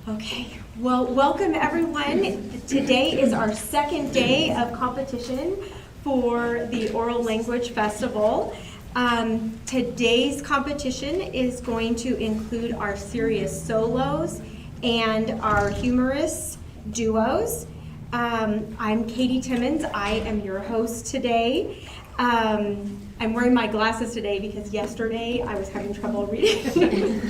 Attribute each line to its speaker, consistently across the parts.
Speaker 1: Okay, well, welcome everyone. Today is our second day of competition for the Oral Language Festival. Today's competition is going to include our serious solos and our humorous duos. I'm Katie Timmons. I am your host today. I'm wearing my glasses today because yesterday I was having trouble reading.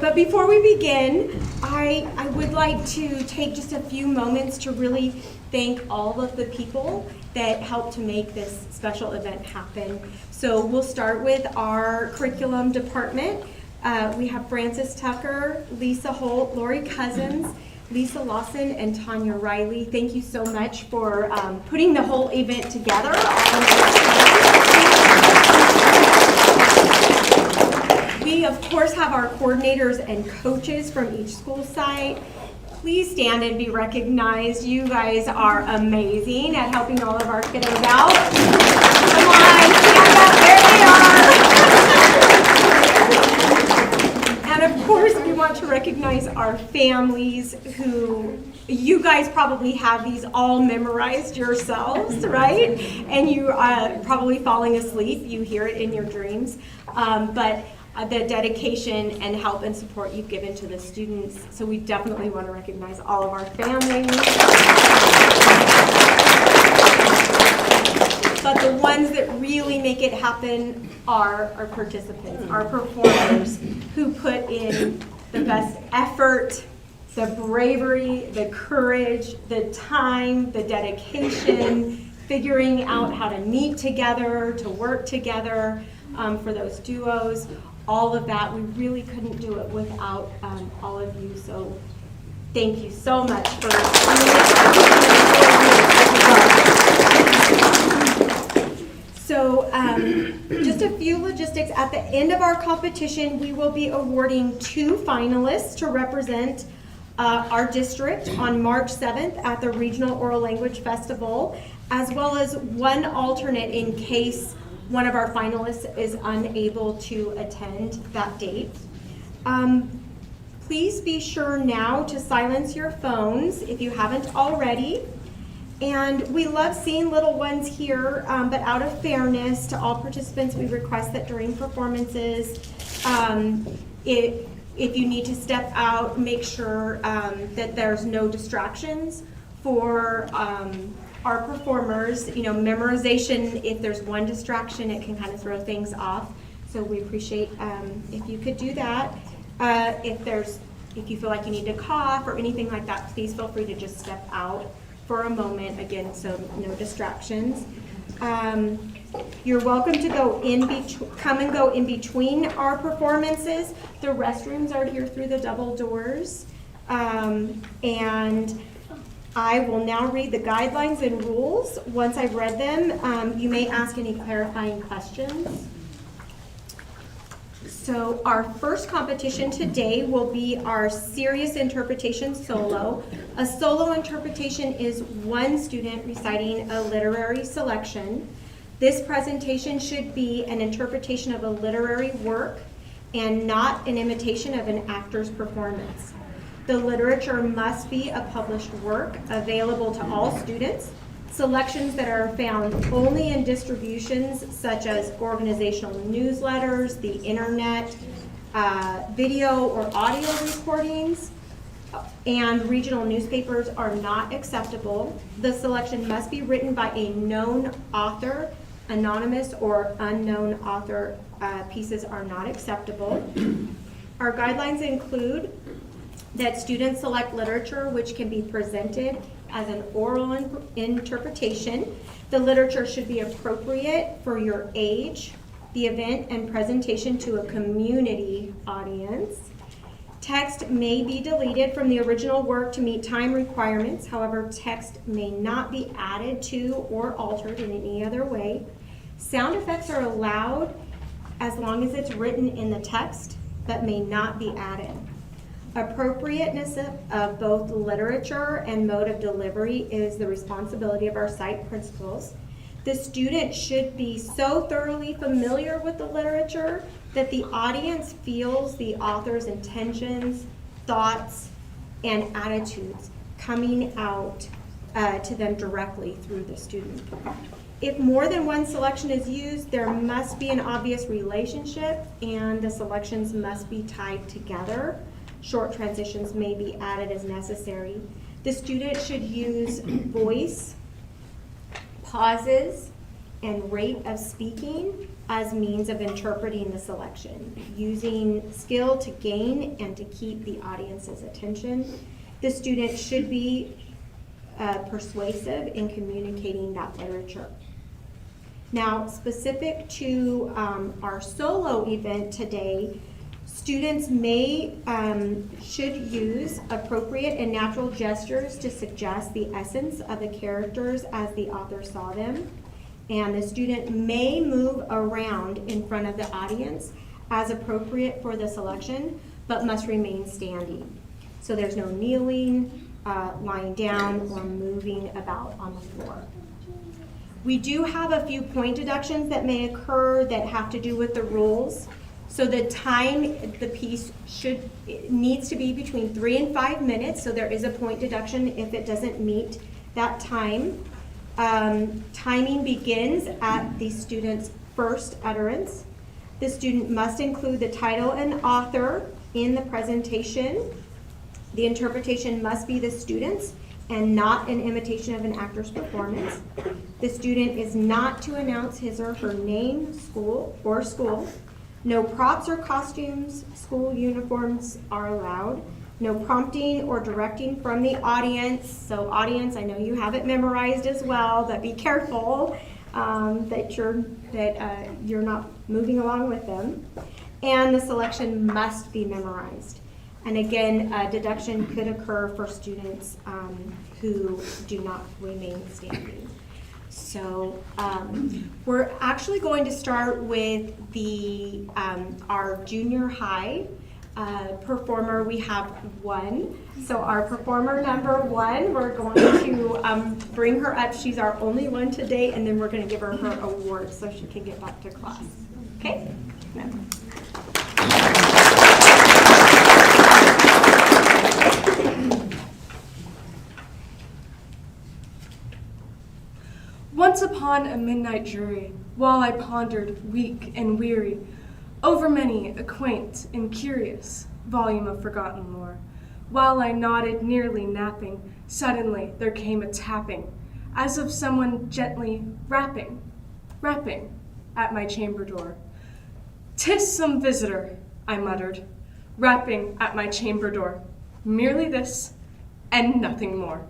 Speaker 1: But before we begin, I would like to take just a few moments to really thank all of the people that helped to make this special event happen. So we'll start with our curriculum department. We have Frances Tucker, Lisa Holt, Lori Cousins, Lisa Lawson, and Tanya Riley. Thank you so much for putting the whole event together. We, of course, have our coordinators and coaches from each school site. Please stand and be recognized. You guys are amazing at helping all of our kiddos out. Come on, stand up. There they are. And of course, we want to recognize our families who, you guys probably have these all memorized yourselves, right? And you are probably falling asleep. You hear it in your dreams. But the dedication and help and support you've given to the students. So we definitely want to recognize all of our families. But the ones that really make it happen are our participants, our performers, who put in the best effort, the bravery, the courage, the time, the dedication, figuring out how to meet together, to work together for those duos. All of that, we really couldn't do it without all of you. So thank you so much for So just a few logistics. At the end of our competition, we will be awarding 2 finalists to represent our district on March 7th at the Regional Oral Language Festival, as well as 1 alternate in case one of our finalists is unable to attend that date. Please be sure now to silence your phones if you haven't already. And we love seeing little ones here, but out of fairness to all participants, we request that during performances, if you need to step out, make sure that there's no distractions for our performers. You know, memorization, if there's one distraction, it can kind of throw things off. So we appreciate if you could do that. If you feel like you need to cough or anything like that, please feel free to just step out for a moment. Again, so no distractions. You're welcome to come and go in between our performances. The restrooms are here through the double doors. And I will now read the guidelines and rules. Once I've read them, you may ask any clarifying questions. So our first competition today will be our serious interpretation solo. A solo interpretation is one student reciting a literary selection. This presentation should be an interpretation of a literary work and not an imitation of an actor's performance. The literature must be a published work available to all students. Selections that are found only in distributions such as organizational newsletters, the internet, video or audio recordings, and regional newspapers are not acceptable. The selection must be written by a known author. Anonymous or unknown author pieces are not acceptable. Our guidelines include that students select literature which can be presented as an oral interpretation. The literature should be appropriate for your age, the event, and presentation to a community audience. Text may be deleted from the original work to meet time requirements. However, text may not be added to or altered in any other way. Sound effects are allowed as long as it's written in the text, but may not be added. Appropriateness of both literature and mode of delivery is the responsibility of our site principals. The student should be so thoroughly familiar with the literature that the audience feels the author's intentions, thoughts, and attitudes coming out to them directly through the student. If more than one selection is used, there must be an obvious relationship and the selections must be tied together. Short transitions may be added as necessary. The student should use voice, pauses, and rate of speaking as means of interpreting the selection, using skill to gain and to keep the audience's attention. The student should be persuasive in communicating that literature. Now, specific to our solo event today, students should use appropriate and natural gestures to suggest the essence of the characters as the author saw them. And the student may move around in front of the audience as appropriate for the selection, but must remain standing. So there's no kneeling, lying down, or moving about on the floor. We do have a few point deductions that may occur that have to do with the rules. So the time the piece needs to be between 3 and 5 minutes, so there is a point deduction if it doesn't meet that time. Timing begins at the student's first utterance. The student must include the title and author in the presentation. The interpretation must be the student's and not an imitation of an actor's performance. The student is not to announce his or her name, school. No props or costumes, school uniforms are allowed. No prompting or directing from the audience. So audience, I know you have it memorized as well, but be careful that you're not moving along with them. And the selection must be memorized. And again, deduction could occur for students who do not remain standing. So we're actually going to start with our junior high performer. We have one. So our performer number 1, we're going to bring her up. She's our only one today, and then we're going to give her her award so she can get back to class. Okay? No.
Speaker 2: Once upon a midnight jury, while I pondered, weak and weary, over many a quaint and curious volume of forgotten lore, while I nodded, nearly napping, suddenly there came a tapping, as of someone gently rapping at my chamber door. "'Tis some visitor," I muttered, rapping at my chamber door. Merely this, and nothing more.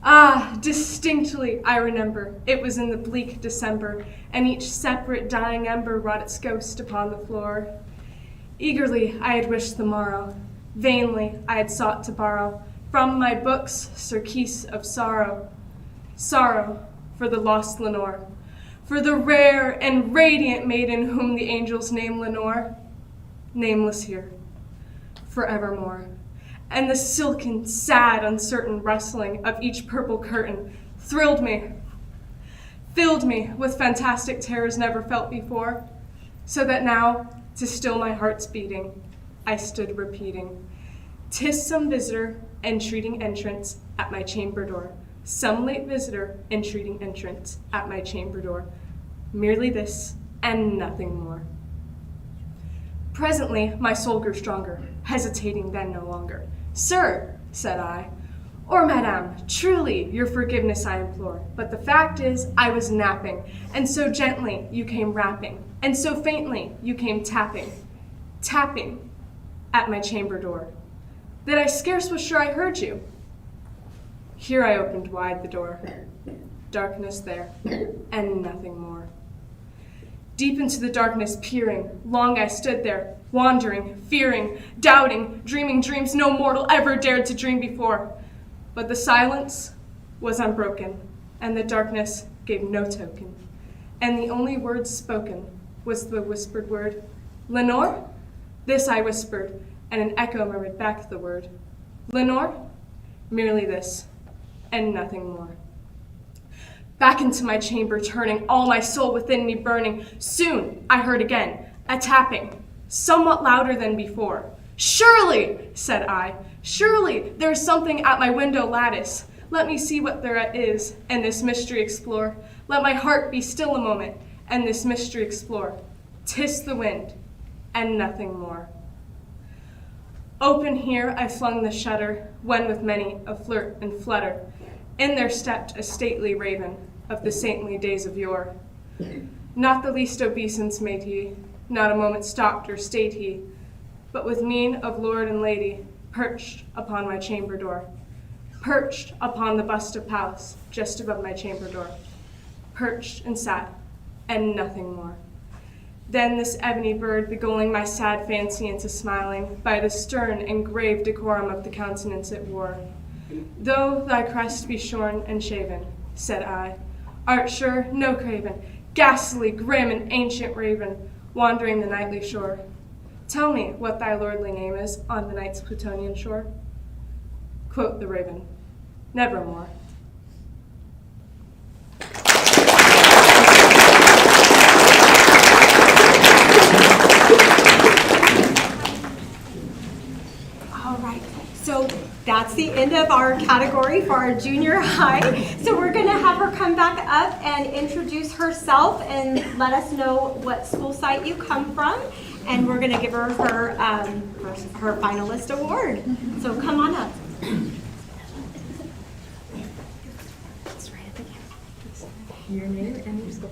Speaker 2: Ah, distinctly I remember, it was in the bleak December, and each separate dying ember wrought its ghost upon the floor. Eagerly I had wished the morrow, vainly I had sought to borrow from my books surcease of sorrow. Sorrow for the lost Lenore, for the rare and radiant maiden whom the angels name Lenore, nameless here, forevermore. And the silken, sad, uncertain rustling of each purple curtain thrilled me, filled me with fantastic terrors never felt before, so that now, to still my heart's beating, I stood repeating, "'Tis some visitor entreating entrance at my chamber door, some late visitor entreating entrance at my chamber door, merely this and nothing more." Presently my soul grew stronger, hesitating then no longer. "Sir," said I, "or Madame, truly your forgiveness I implore, but the fact is I was napping, and so gently you came rapping, and so faintly you came tapping at my chamber door, that I scarce was sure I heard you." Here I opened wide the door. Darkness there, and nothing more. Deep into the darkness peering, long I stood there, wandering, fearing, doubting, dreaming dreams no mortal ever dared to dream before. But the silence was unbroken, and the darkness gave no token. And the only word spoken was the whispered word, "Lenore?" This I whispered, and an echo murmured back the word, "Lenore?" Merely this, and nothing more. Back into my chamber turning, all my soul within me burning. Soon I heard again a tapping, somewhat louder than before. "Surely," said I, "surely there is something at my window lattice. Let me see what there is, and this mystery explore. Let my heart be still a moment, and this mystery explore. 'Tis the wind, and nothing more." Open here I flung the shutter, when with many a flirt and flutter, in there stepped a stately raven of the saintly days of yore. Not the least obeisance made he, not a moment stopped or stayed he, but with mien of lord and lady, perched upon my chamber door, perched upon the bust of Pallas, just above my chamber door, perched and sat, and nothing more. Then this ebony bird beguiling my sad fancy into smiling, by the stern and grave decorum of the countenance it wore. "Though thy crest be shorn and shaven," said I, "art sure no craven, ghastly, grim, and ancient raven, wandering the nightly shore. Tell me what thy lordly name is on the night's Plutonian shore." Quoth the raven, "Nevermore."
Speaker 1: All right, so that's the end of our category for our junior high. So we're gonna have her come back up and introduce herself and let us know what school site you come from. And we're gonna give her her finalist award. So come on up.
Speaker 3: Your name and your school.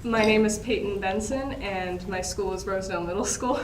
Speaker 2: My name is Peyton Benson, and my school is Rosedale Middle School.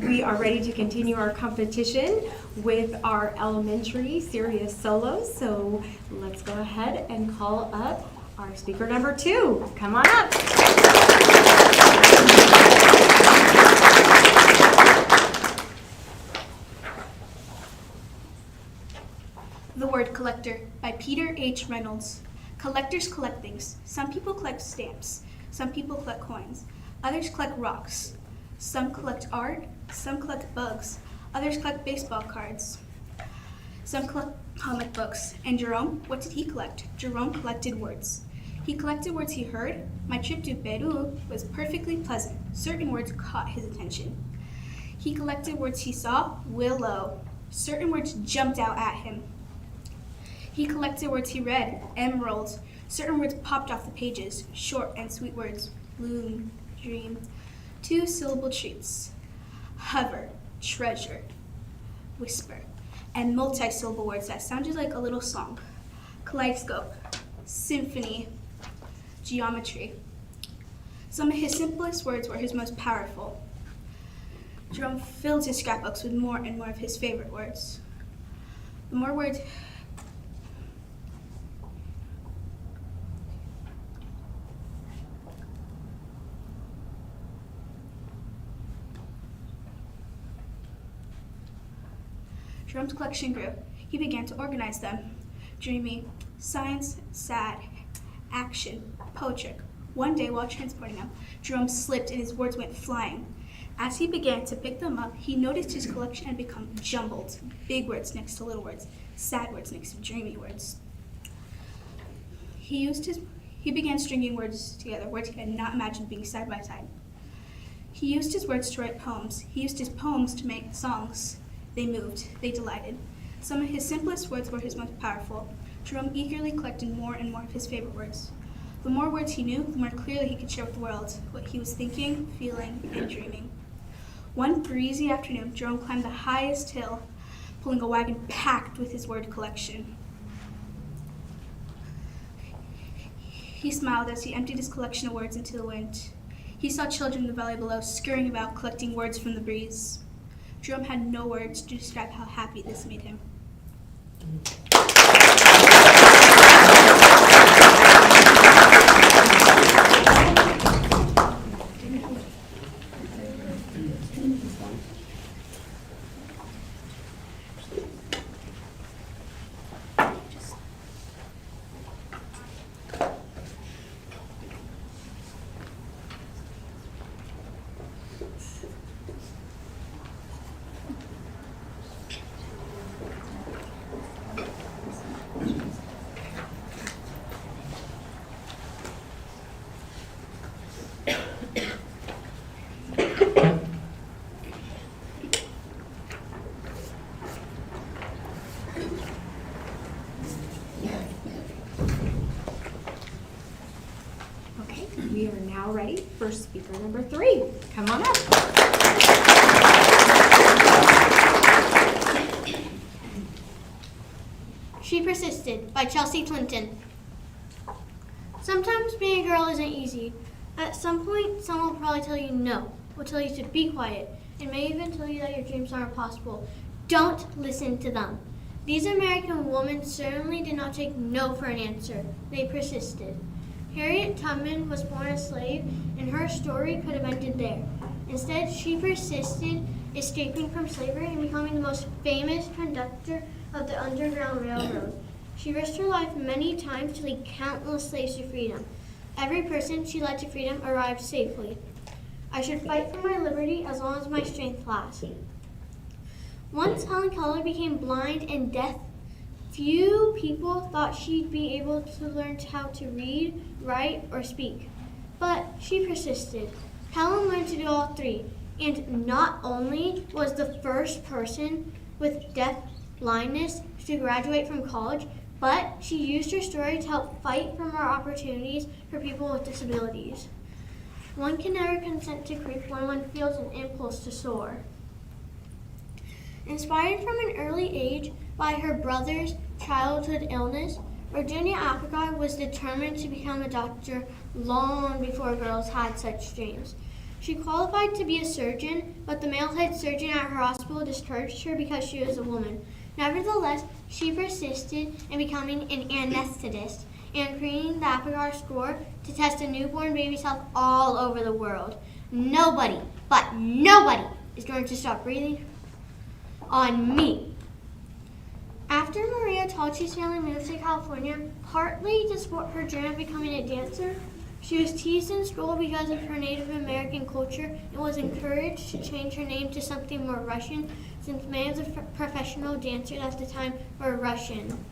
Speaker 1: We are ready to continue our competition with our elementary serious solos. So let's go ahead and call up our speaker number 2. Come on up.
Speaker 4: The Word Collector by Peter H. Reynolds. Collectors collect things. Some people collect stamps. Some people collect coins. Others collect rocks. Some collect art. Some collect bugs. Others collect baseball cards. Some collect comic books. And Jerome, what did he collect? Jerome collected words. He collected words he heard. My trip to Peru was perfectly pleasant. Certain words caught his attention. He collected words he saw. Willow. Certain words jumped out at him. He collected words he read. Emerald. Certain words popped off the pages. Short and sweet words. Bloom. Dream. 2-syllable treats. Hover. Treasure. Whisper. And multi-syllable words that sounded like a little song. Kaleidoscope. Symphony. Geometry. Some of his simplest words were his most powerful. Jerome filled his scrapbooks with more and more of his favorite words. The more words Jerome's collection grew. He began to organize them. Dreamy, science, sad, action, poetic. One day while transporting them, Jerome slipped and his words went flying. As he began to pick them up, he noticed his collection had become jumbled. Big words next to little words, sad words next to dreamy words. He began stringing words together, words he had not imagined being side by side. He used his words to write poems. He used his poems to make songs. They moved, they delighted. Some of his simplest words were his most powerful. Jerome eagerly collected more and more of his favorite words. The more words he knew, the more clearly he could share with the world what he was thinking, feeling, and dreaming. One breezy afternoon, Jerome climbed the highest hill, pulling a wagon packed with his word collection. He smiled as he emptied his collection of words into the wind. He saw children in the valley below scurrying about, collecting words from the breeze. Jerome had no words to describe how happy this made him.
Speaker 1: Okay, we are now ready for speaker number 3. Come on up.
Speaker 5: She Persisted by Chelsea Clinton. Sometimes being a girl isn't easy. At some point, someone will probably tell you no, will tell you to be quiet, and may even tell you that your dreams aren't possible. Don't listen to them. These American women certainly did not take no for an answer. They persisted. Harriet Tubman was born a slave, and her story could have ended there. Instead, she persisted, escaping from slavery and becoming the most famous conductor of the Underground Railroad. She risked her life many times to lead countless slaves to freedom. Every person she led to freedom arrived safely. I should fight for my liberty as long as my strength lasts. Once Helen Keller became blind and deaf, few people thought she'd be able to learn how to read, write, or speak. But she persisted. Helen learned to do all three, and not only was the first person with deaf blindness to graduate from college, but she used her story to help fight for more opportunities for people with disabilities. One can never consent to creep when one feels an impulse to soar. Inspired from an early age by her brother's childhood illness, Virginia Apricot was determined to become a doctor long before girls had such dreams. She qualified to be a surgeon, but the male head surgeon at her hospital discharged her because she was a woman. Nevertheless, she persisted in becoming an anesthetist and creating the Apricot score to test a newborn baby's health all over the world. Nobody, but nobody, is going to stop breathing on me. After Maria Talchi's family moved to California, partly to support her dream of becoming a dancer, she was teased in school because of her Native American culture and was encouraged to change her name to something more Russian, since many of the professional dancers at the time were Russian.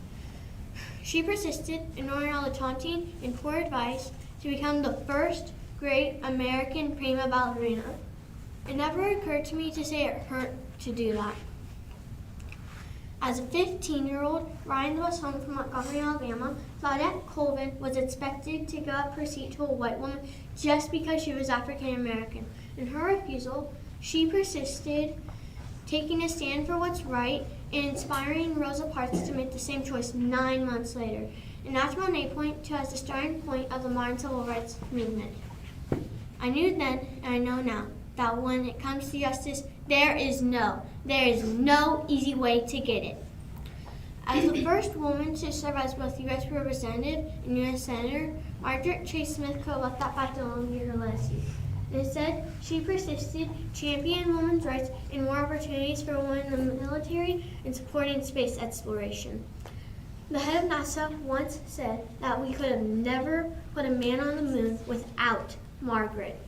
Speaker 5: She persisted, ignoring all the taunting and poor advice, to become the first great American prima ballerina. It never occurred to me to say it hurt to do that. As a 15-year-old, riding the bus home from Montgomery, Alabama, Claudette Colvin was expected to give up her seat to a white woman just because she was African American. In her refusal, she persisted, taking a stand for what's right and inspiring Rosa Parks to make the same choice 9 months later. And that's when they point to as the starting point of the modern civil rights movement. I knew then, and I know now, that when it comes to justice, There is no easy way to get it. As the first woman to serve as both U.S. Representative and U.S. Senator, Margaret Chase Smith could have let that fact alone in her legacy. Instead, she persisted, championing women's rights and more opportunities for women in the military and supporting space exploration. The head of NASA once said that we could have never put a man on the moon without Margaret.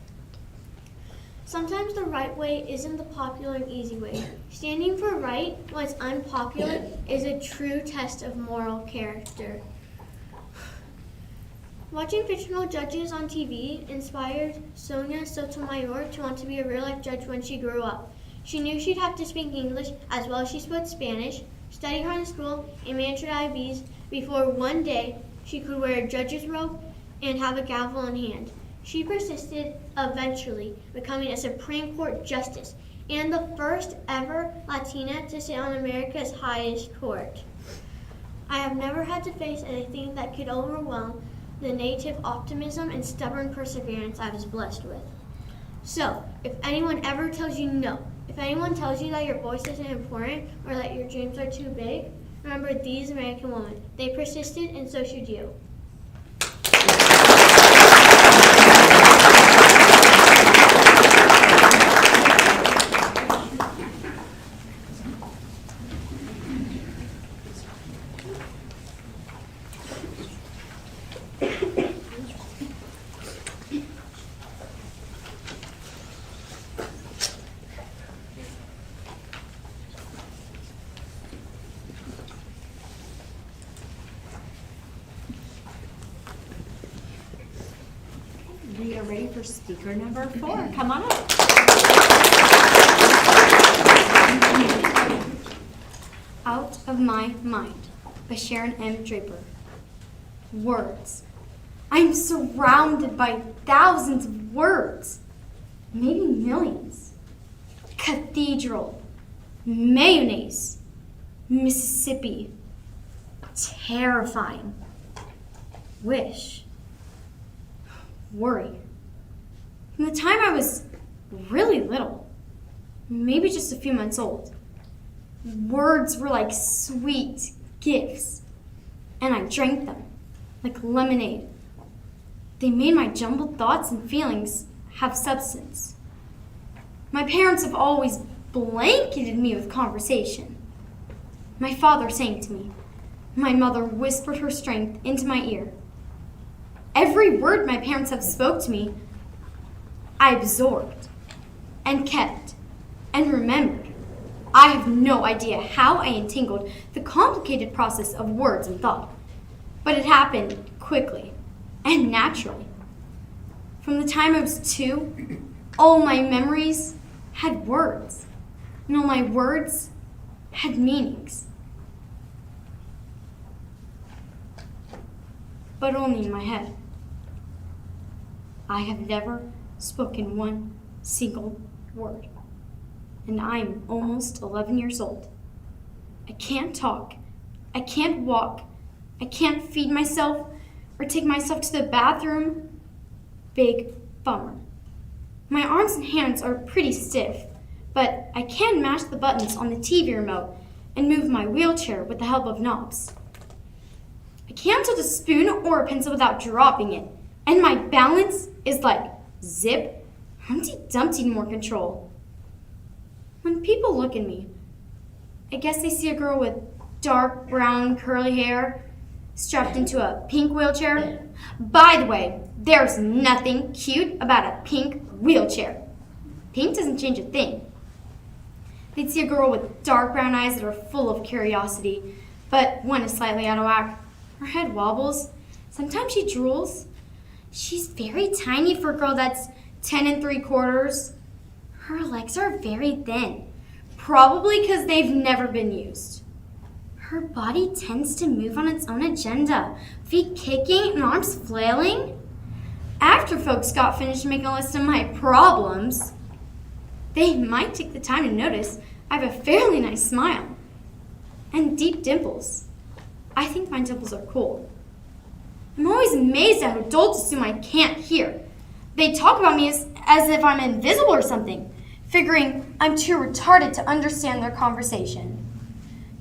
Speaker 5: Sometimes the right way isn't the popular and easy way. Standing for right when it's unpopular is a true test of moral character. Watching fictional judges on TV inspired Sonia Sotomayor to want to be a real-life judge when she grew up. She knew she'd have to speak English as well as she spoke Spanish, study hard in school, and manage her IBs before one day she could wear a judge's robe and have a gavel in hand. She persisted, eventually becoming a Supreme Court justice and the first ever Latina to sit on America's highest court. I have never had to face anything that could overwhelm the native optimism and stubborn perseverance I was blessed with. So, if anyone ever tells you no, if anyone tells you that your voice isn't important or that your dreams are too big, remember these American women. They persisted, and so should you.
Speaker 3: We are ready for speaker number 4. Come on up.
Speaker 6: Out of My Mind by Sharon M. Draper. Words. I'm surrounded by thousands of words, maybe millions. Cathedral, mayonnaise, Mississippi, terrifying, wish, worry. From the time I was really little, maybe just a few months old, words were like sweet gifts, and I drank them like lemonade. They made my jumbled thoughts and feelings have substance. My parents have always blanketed me with conversation. My father sang to me. My mother whispered her strength into my ear. Every word my parents have spoke to me, I absorbed and kept and remembered. I have no idea how I entangled the complicated process of words and thought, but it happened quickly and naturally. From the time I was 2, all my memories had words, and all my words had meanings. But only in my head. I have never spoken one single word, and I'm almost 11 years old. I can't talk, I can't walk, I can't feed myself or take myself to the bathroom. Big bummer. My arms and hands are pretty stiff, but I can mash the buttons on the TV remote and move my wheelchair with the help of knobs. I can't hold a spoon or a pencil without dropping it, and my balance is like zip, Humpty Dumpty more control. When people look at me, I guess they see a girl with dark brown curly hair strapped into a pink wheelchair. By the way, there's nothing cute about a pink wheelchair. Pink doesn't change a thing. They'd see a girl with dark brown eyes that are full of curiosity, but one is slightly out of whack. Her head wobbles. Sometimes she drools. She's very tiny for a girl that's 10 3/4. Her legs are very thin, probably because they've never been used. Her body tends to move on its own agenda, feet kicking and arms flailing. After folks got finished making a list of my problems, they might take the time to notice I have a fairly nice smile and deep dimples. I think my dimples are cool. I'm always amazed at how adults assume I can't hear. They talk about me as if I'm invisible or something. figuring I'm too retarded to understand their conversation.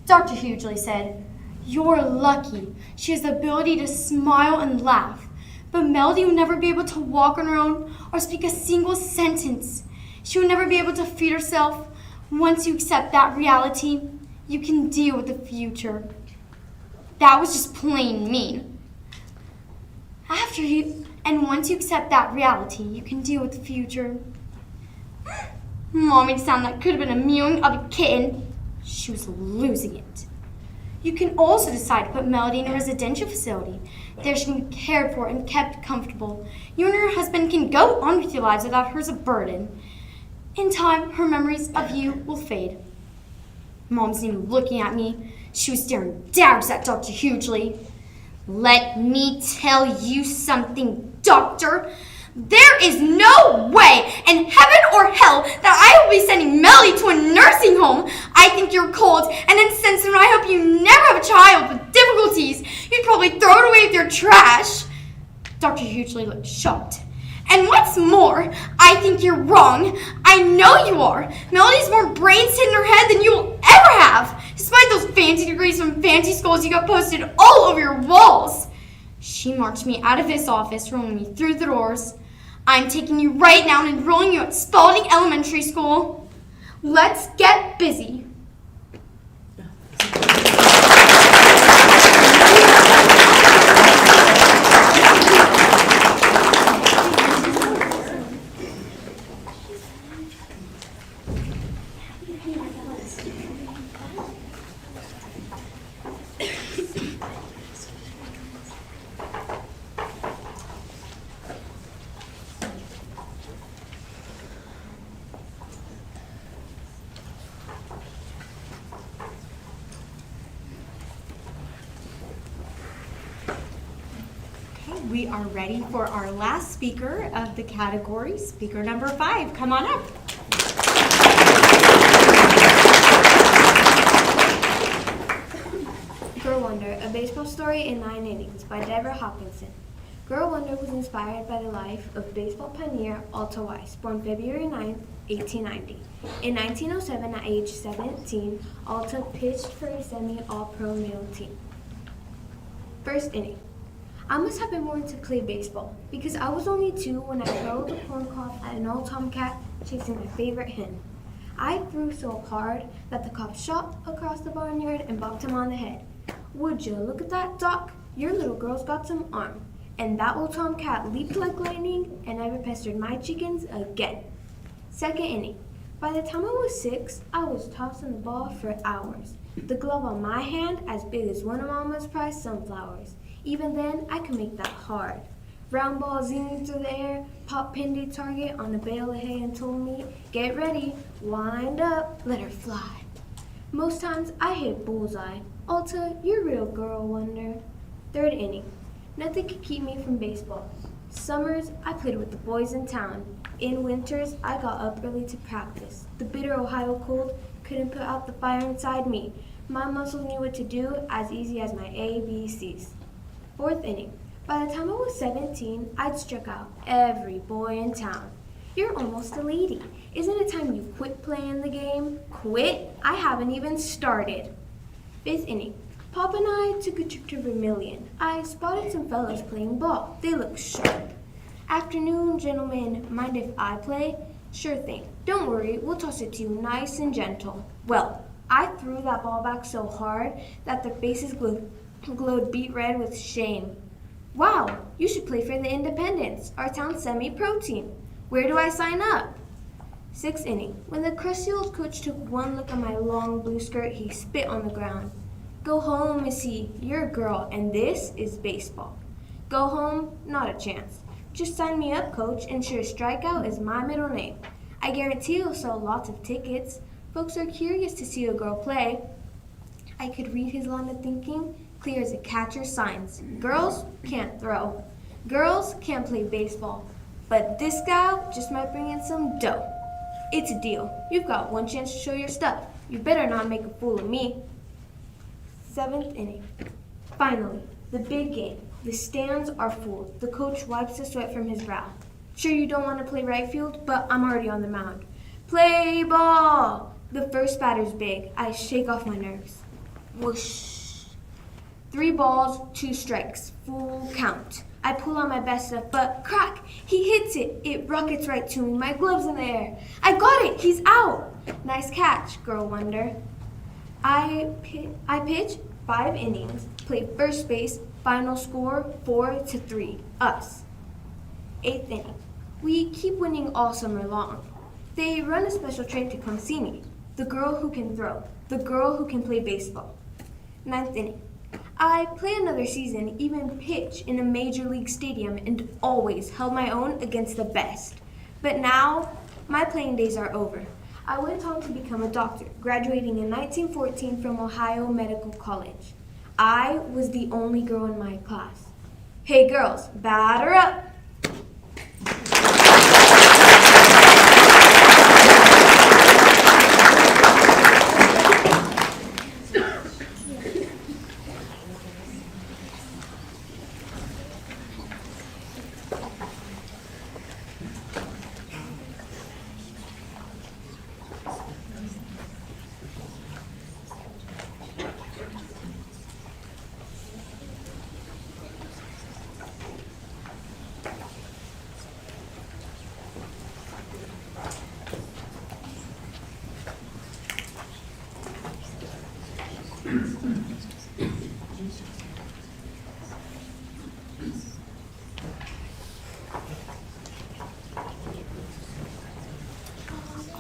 Speaker 6: Dr. Hughley said, "You're lucky. She has the ability to smile and laugh, but Melody will never be able to walk on her own or speak a single sentence. She will never be able to feed herself. Once you accept that reality, you can deal with the future." That was just plain mean. Once you accept that reality, you can deal with the future. Mom made it sound like could have been a mewing of a kitten. She was losing it. You can also decide to put Melody in a residential facility. There she can be cared for and kept comfortable. You and her husband can go on with your lives without her as a burden. In time, her memories of you will fade. Mom wasn't even looking at me. She was staring daggers at Dr. Hughley. "Let me tell you something, Doctor. There is no way in heaven or hell that I will be sending Melody to a nursing home. I think you're cold and insensitive, and I hope you never have a child with difficulties. You'd probably throw it away with your trash." Dr. Hughley looked shocked. "And what's more, I think you're wrong. I know you are. Melody's more brains in her head than you will ever have, despite those fancy degrees from fancy schools you got posted all over your walls." She marched me out of his office, rolling me through the doors. "I'm taking you right now and enrolling you at Spalding Elementary School. Let's get busy."
Speaker 3: We are ready for our last speaker of the category, speaker number 5. Come on up.
Speaker 7: Girl Wonder, a baseball story in 9 innings by Deborah Hopkinson. Girl Wonder was inspired by the life of baseball pioneer Alta Weiss, born February 9, 1890. In 1907, at age 17, Alta pitched for a semi-all-pro male team. First inning. I must have been born to play baseball because I was only 2 when I hurled a corn cob at an old tomcat chasing my favorite hen. I threw so hard that the cob shot across the barnyard and bopped him on the head. Would you look at that, Doc? Your little girl's got some arm. And that old tomcat leaped like lightning and never pestered my chickens again. Second inning. By the time I was 6, I was tossing the ball for hours. The glove on my hand as big as one of Mama's prized sunflowers. Even then, I could make that hard. Round ball zinging through the air, Pop pinned a target on a bale of hay and told me, "Get ready, wind up, let her fly." Most times, I hit bullseye. Alta, you're a real girl wonder. Third inning. Nothing could keep me from baseball. Summers, I played with the boys in town. In winters, I got up early to practice. The bitter Ohio cold couldn't put out the fire inside me. My muscles knew what to do as easy as my ABCs. Fourth inning. By the time I was 17, I'd struck out every boy in town. You're almost a lady. Isn't it time you quit playing the game? Quit? I haven't even started. Fifth inning. Pop and I took a trip to Vermilion. I spotted some fellows playing ball. They looked sharp. "Afternoon, gentlemen. Mind if I play?" "Sure thing. Don't worry. We'll toss it to you nice and gentle." Well, I threw that ball back so hard that their faces glowed beet red with shame. "Wow, you should play for the Independents, our town's semi-pro team. Where do I sign up?" Sixth inning. When the crusty old coach took one look at my long blue skirt, he spit on the ground. "Go home, Missy. You're a girl, and this is baseball." Go home? Not a chance. Just sign me up, coach, and sure strikeout is my middle name. I guarantee you'll sell lots of tickets. Folks are curious to see a girl play. I could read his line of thinking clear as a catcher's signs. Girls can't throw. Girls can't play baseball. But this gal just might bring in some dough. It's a deal. You've got one chance to show your stuff. You better not make a fool of me. Seventh inning. Finally, the big game. The stands are full. The coach wipes the sweat from his brow. "Sure you don't want to play right field, but I'm already on the mound. Play ball! The first batter's big. I shake off my nerves. Whoosh. 3 balls, 2 strikes. Full count. I pull on my best stuff, but crack! He hits it. It rockets right to me. My glove's in the air. I got it! He's out! Nice catch, Girl Wonder. I pitch 5 innings, play first base, final score 4-3, us. 8th inning. We keep winning all summer long. They run a special train to come see me. The girl who can throw, the girl who can play baseball. 9th inning. I play another season, even pitch in a major league stadium, and always held my own against the best. But now, my playing days are over. I went on to become a doctor, graduating in 1914 from Ohio Medical College. I was the only girl in my class. Hey girls, batter up!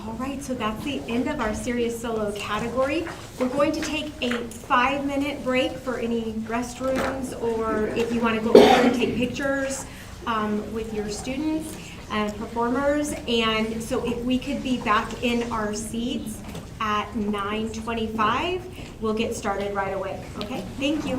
Speaker 1: All right, so that's the end of our serious solo category. We're going to take a 5-minute break for any restrooms, or if you want to go over and take pictures with your students and performers. And so if we could be back in our seats at 9:25, we'll get started right away. Okay, thank you.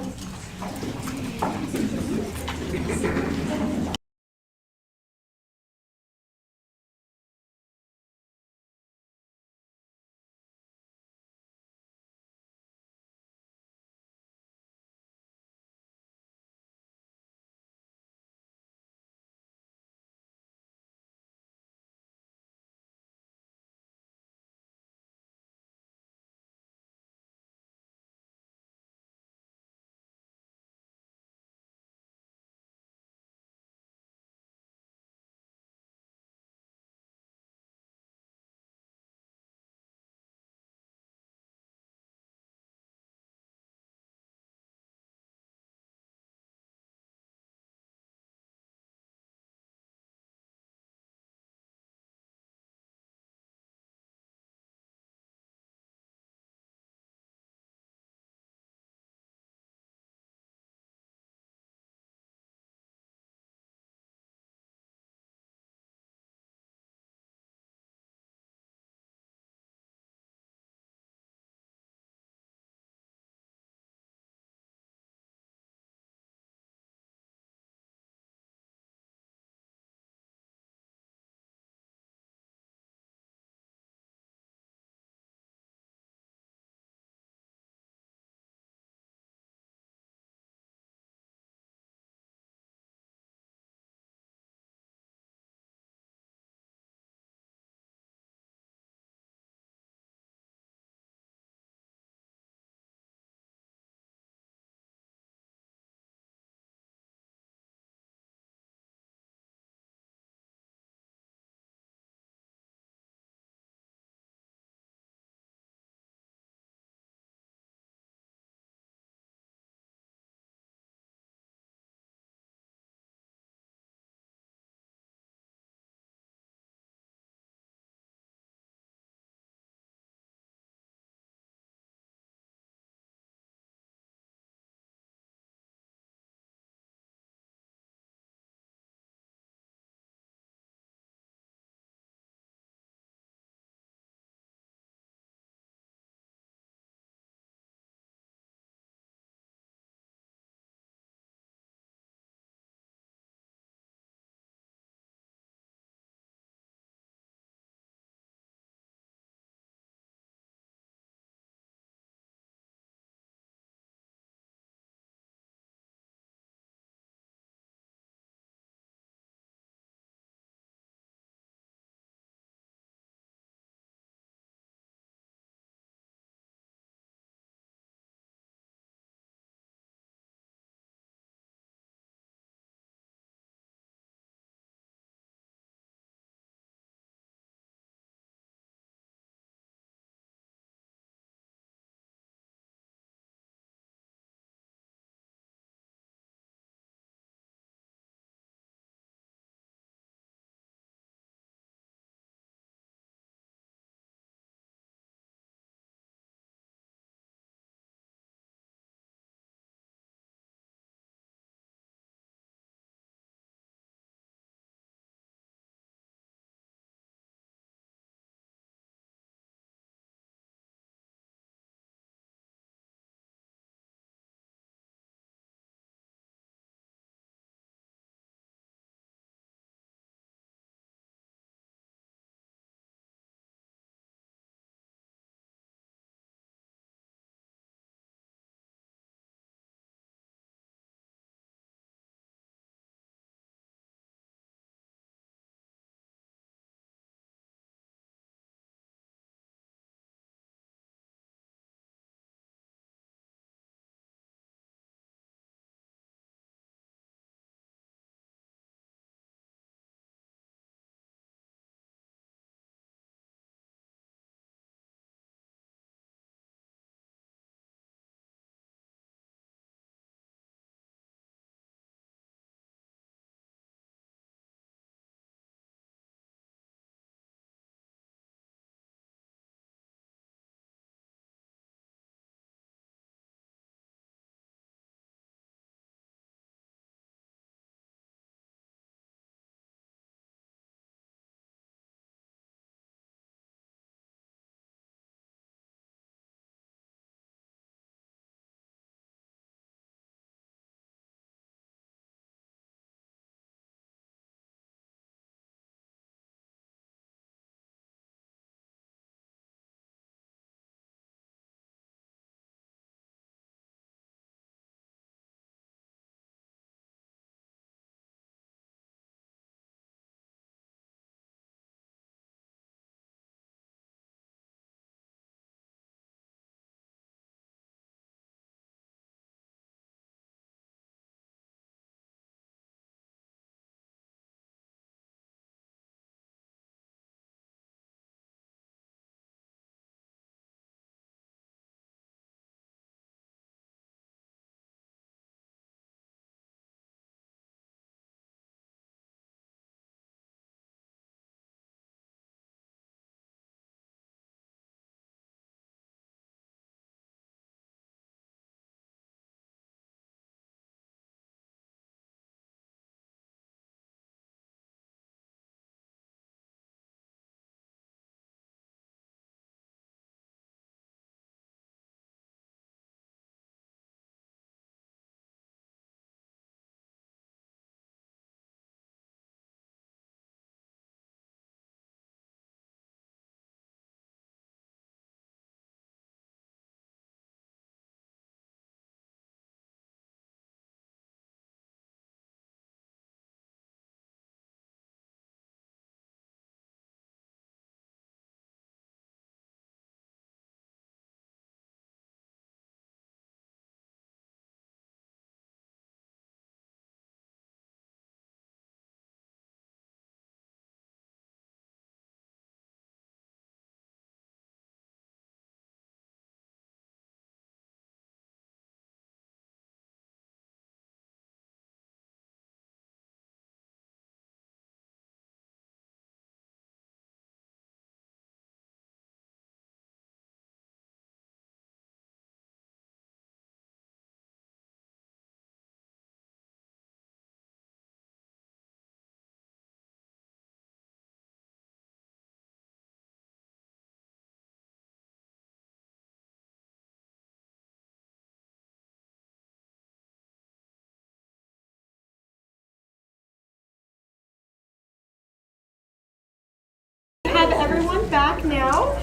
Speaker 1: back now.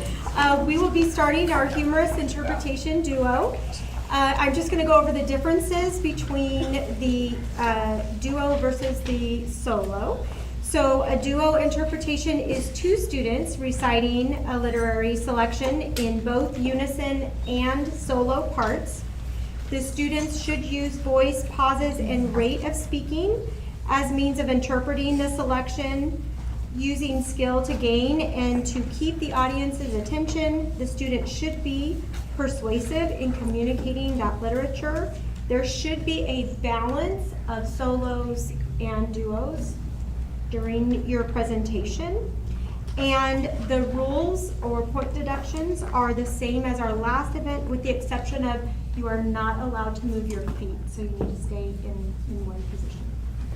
Speaker 1: We will be starting our humorous interpretation duo. I'm just going to go over the differences between the duo versus the solo. So a duo interpretation is two students reciting a literary selection in both unison and solo parts. The students should use voice, pauses, and rate of speaking as means of interpreting the selection, using skill to gain and to keep the audience's attention. The student should be persuasive in communicating that literature. There should be a balance of solos and duos during your presentation. And the rules or point deductions are the same as our last event, with the exception of you are not allowed to move your feet, so you need to stay in one position.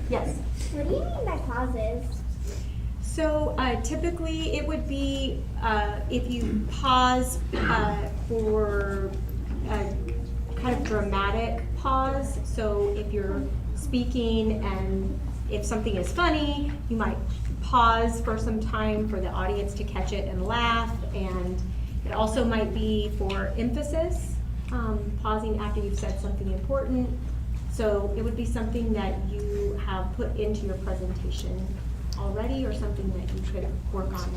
Speaker 1: Yes?
Speaker 5: What do you mean by pauses?
Speaker 1: So typically it would be if you pause for a kind of dramatic pause. So if you're speaking and if something is funny, you might pause for some time for the audience to catch it and laugh. And it also might be for emphasis, pausing after you've said something important. So it would be something that you have put into your presentation already, or something that you could work on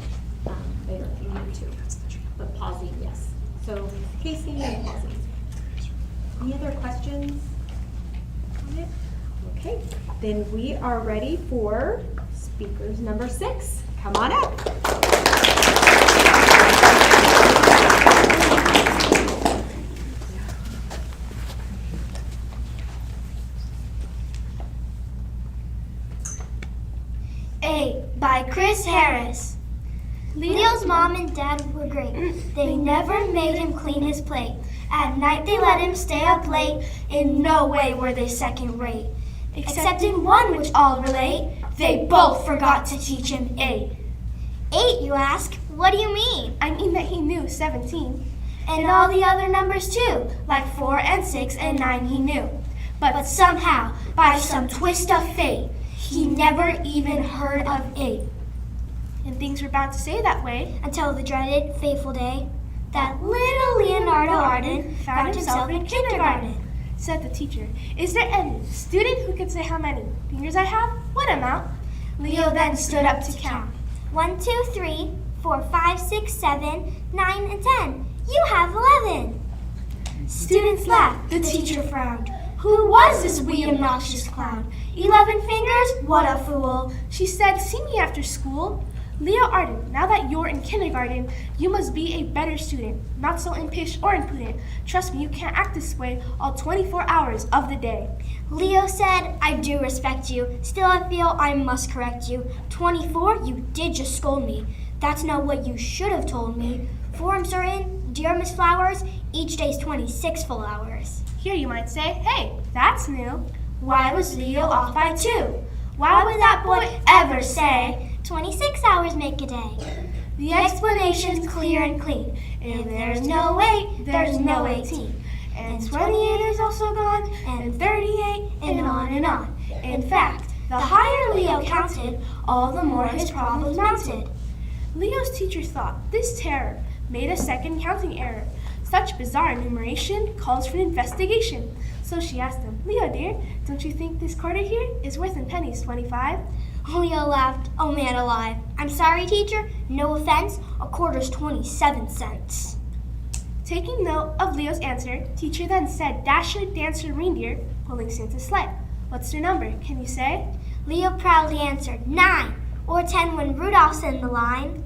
Speaker 1: later if you need to. But pausing, yes. So pacing and pausing. Any other questions on it? Okay, then we are ready for speakers number 6. Come on up.
Speaker 5: A by Chris Harris. Leo's mom and dad were great. They never made him clean his plate. At night they let him stay up late. In no way were they second rate. Except in one which all relate, they both forgot to teach him 8. 8, you ask? What do you mean?
Speaker 4: I mean that he knew 17.
Speaker 5: And all the other numbers too, like 4 and 6 and 9 he knew. But somehow, by some twist of fate, he never even heard of 8.
Speaker 4: And things were bound to stay that way
Speaker 5: Until the dreaded, fateful day that little Leonardo Arden found himself in kindergarten.
Speaker 4: said the teacher. Is there any student who can say how many fingers I have? What amount?
Speaker 5: Leo then stood up to count. 1, 2, 3, 4, 5, 6, 7, 9, and 10. You have 11. Students laughed. The teacher frowned. Who was this wee obnoxious clown? 11 fingers? What a fool.
Speaker 4: She said, see me after school. Leo Arden, now that you're in kindergarten, you must be a better student, not so impish or impudent. Trust me, you can't act this way all 24 hours of the day.
Speaker 5: Leo said, I do respect you. Still, I feel I must correct you. 24? You did just scold me. That's not what you should have told me. Forms are in, dear Miss Flowers, each day's 26 full hours.
Speaker 4: Here you might say, hey, that's new.
Speaker 5: Why was Leo off by 2? Why would that boy ever say 26 hours make a day? The explanation's clear and clean. If there's no 8, there's no 18.
Speaker 4: And 28 is also gone, and 38,
Speaker 5: And on and on. In fact, the higher Leo counted, all the more his problems mounted.
Speaker 4: Leo's teacher thought this terror made a second counting error. Such bizarre enumeration calls for an investigation. So she asked him, Leo dear, don't you think this quarter here is worth in pennies 25?
Speaker 5: Leo laughed. Oh man alive. I'm sorry, teacher. No offense. A quarter's 27 cents.
Speaker 4: Taking note of Leo's answer, teacher then said, Dasher, Dancer, Reindeer, pulling Santa's sled. What's your number? Can you say?
Speaker 5: Leo proudly answered 9, or 10 when Rudolph's in the line.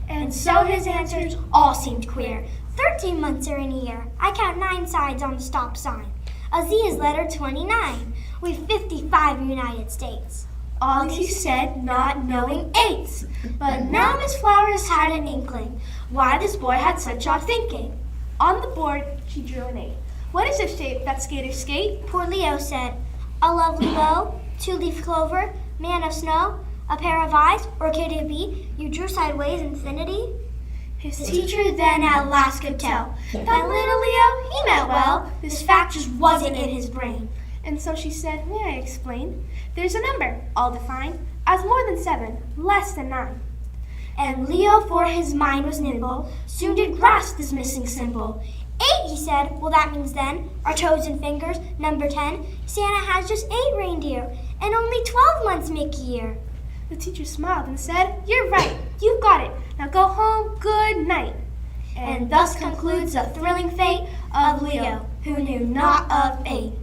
Speaker 5: And so his answers all seemed queer. 13 months are in a year. I count 9 sides on the stop sign. A Z is letter 29. We've 55 United States.
Speaker 4: All he said, not knowing eights.
Speaker 5: But now Miss Flowers had an inkling why this boy had such odd thinking.
Speaker 4: On the board, she drew an 8. What is the shape that skaters skate?
Speaker 5: Poor Leo said, a lovely bow, 2-leaf clover, man of snow, a pair of eyes, or could it be you drew sideways infinity?
Speaker 4: His
Speaker 5: The teacher then at last could tell that little Leo, he meant well. This fact just wasn't in his brain.
Speaker 4: And so she said, may I explain? There's a number, all defined, as more than 7, less than 9.
Speaker 8: And Leo, for his mind was nimble, soon did grasp this missing symbol. 8, he said. Well, that means then, our toes and fingers, number 10, Santa has just 8 reindeer, and only 12 months make a year.
Speaker 5: The teacher smiled and said, "You're right, you've got it. Now go home, good night."
Speaker 8: And thus concludes the thrilling fate of Leo, who knew not of 8.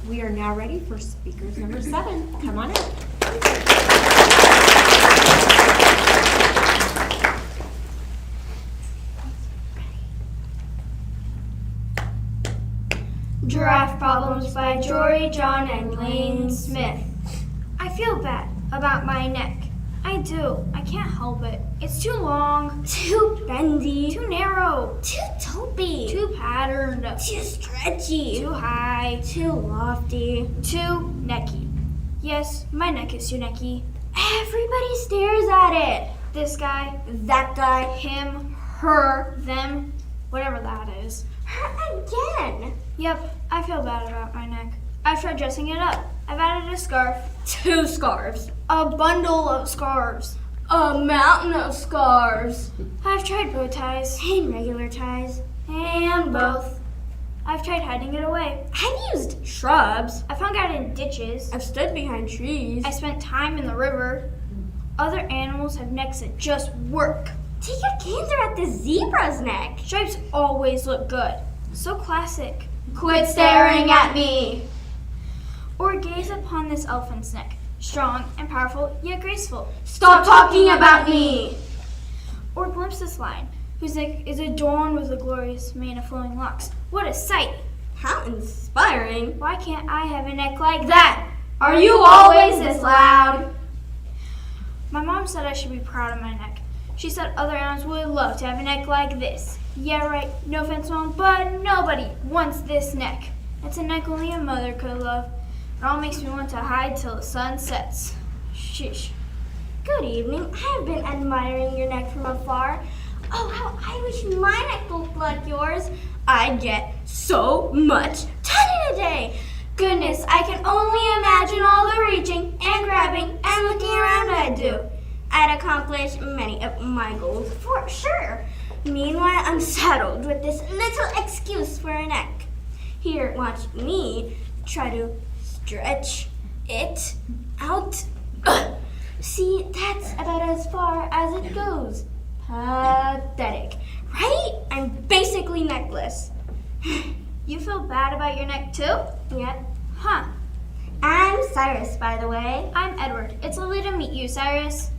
Speaker 1: We are now ready for speakers number 7. Come on up.
Speaker 8: Giraffe Problems by Jory, John, and Lane Smith.
Speaker 7: I feel bad about my neck. I do. I can't help it. It's too long,
Speaker 8: Too bendy.
Speaker 7: too narrow,
Speaker 8: Too dopey.
Speaker 7: too patterned,
Speaker 8: Too stretchy.
Speaker 7: too high,
Speaker 8: Too lofty.
Speaker 7: too necky. Yes, my neck is too necky.
Speaker 8: Everybody stares at it.
Speaker 7: This guy,
Speaker 8: That guy.
Speaker 7: him, her, them, whatever that is.
Speaker 8: Her again.
Speaker 7: Yep, I feel bad about my neck. I've tried dressing it up. I've added a scarf,
Speaker 8: 2 scarves.
Speaker 7: a bundle of scarves.
Speaker 8: A mountain of scarves.
Speaker 7: I've tried bow ties,
Speaker 8: And regular ties.
Speaker 7: and both. I've tried hiding it away.
Speaker 8: I've used shrubs.
Speaker 7: I've hung out in ditches.
Speaker 8: I've stood behind trees.
Speaker 7: I spent time in the river. Other animals have necks that just work.
Speaker 8: Take a gander at the zebra's neck.
Speaker 7: Stripes always look good. So classic.
Speaker 8: Quit staring at me.
Speaker 7: Or gaze upon this elephant's neck. Strong and powerful, yet graceful.
Speaker 8: Stop talking about me.
Speaker 7: Or glimpse this lion, whose neck is adorned with a glorious mane of flowing locks. What a sight!
Speaker 8: How inspiring.
Speaker 7: Why can't I have a neck like that?
Speaker 8: Are you always this loud?
Speaker 7: My mom said I should be proud of my neck. She said other animals would love to have a neck like this. Yeah, right, no offense, Mom, but nobody wants this neck. It's a neck only a mother could love. It all makes me want to hide till the sun sets. Sheesh.
Speaker 8: Good evening. I have been admiring your neck from afar. Oh, how I wish my neck looked like yours. I'd get so much done in a day. Goodness, I can only imagine all the reaching and grabbing and looking around I'd do. I'd accomplish many of my goals for sure. Meanwhile, I'm saddled with this little excuse for a neck. Here, watch me try to stretch it out. Ugh. See, that's about as far as it goes. Pathetic, right? I'm basically neckless.
Speaker 7: You feel bad about your neck too?
Speaker 8: Yep.
Speaker 7: Huh.
Speaker 8: I'm Cyrus, by the way.
Speaker 7: I'm Edward. It's lovely to meet you, Cyrus.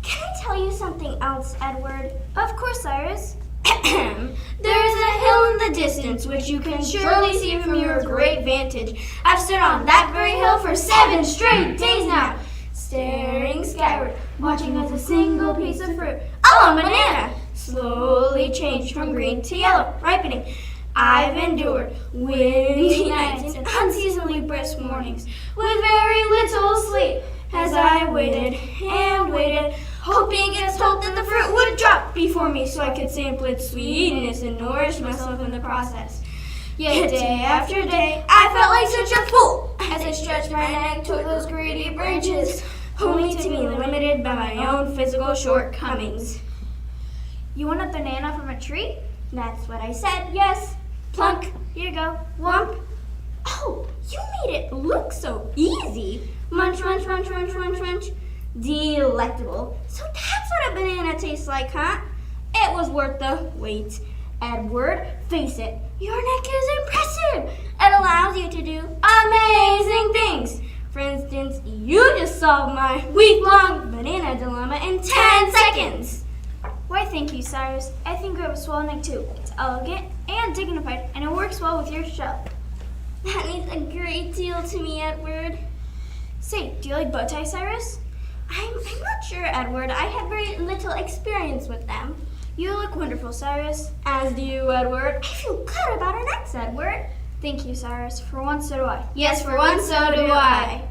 Speaker 8: Can I tell you something else, Edward?
Speaker 7: Of course, Cyrus.
Speaker 8: There is a hill in the distance which you can surely see from your great vantage. I've stood on that very hill for 7 straight days now, staring skyward, watching as a single piece of fruit, a long banana, slowly changed from green to yellow, ripening. I've endured windy nights and unseasonably brisk mornings, with very little sleep, as I waited and waited, hoping against hope that the fruit would drop before me so I could sample its sweetness and nourish myself in the process. Yet day after day, I felt like such a fool as I stretched my neck toward those greedy branches, only to be limited by my own physical shortcomings.
Speaker 7: You want a banana from a tree?
Speaker 8: That's what I said, yes. Plunk.
Speaker 7: Here you go.
Speaker 8: Whomp. Oh, you made it look so easy. Munch, munch, munch, munch, munch, munch. Delectable. So that's what a banana tastes like, huh? It was worth the wait. Edward, face it, your neck is impressive. It allows you to do amazing things. For instance, you just solved my week-long banana dilemma in 10 seconds.
Speaker 7: Why, thank you,
Speaker 8: you, Cyrus. I think we have a swell neck too. It's elegant and dignified, and it works well with your shell.
Speaker 7: That means a great deal to me, Edward.
Speaker 8: Say, do you like bow ties, Cyrus?
Speaker 7: I'm not sure, Edward. I had very little experience with them.
Speaker 8: You look wonderful, Cyrus.
Speaker 7: As do you, Edward.
Speaker 8: I feel good about our necks, Edward. Thank you, Cyrus. For once, so do I.
Speaker 7: Yes, for once, so do I.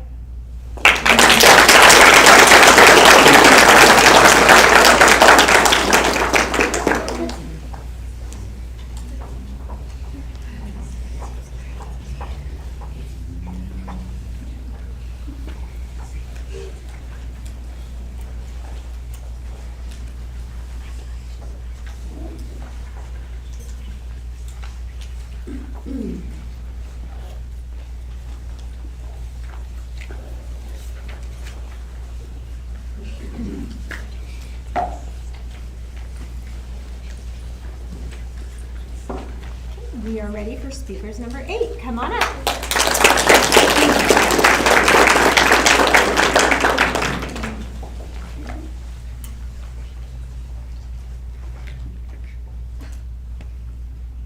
Speaker 1: We are ready for speakers number 8. Come on up.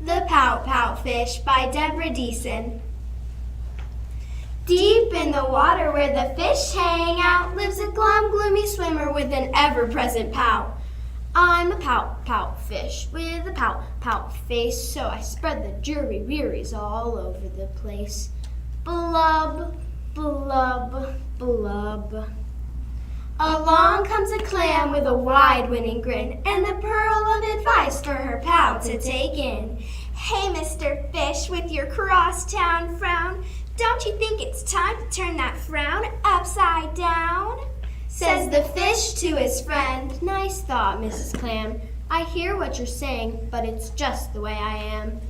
Speaker 7: The Pout Pout Fish by Deborah Deason. Deep in the water where the fish hang out lives a glum, gloomy swimmer with an ever-present pout. I'm a pout, pout fish with a pout, pout face, so I spread the jury wearies all over the place. Blub, blub, blub. Along comes a clam with a wide winning grin and the pearl of advice for her pout to take in. Hey, Mr. Fish, with your crosstown frown, don't you think it's time to turn that frown upside down? Says the fish to his friend. Nice thought, Mrs. Clam. I hear what you're saying, but it's just the way I am.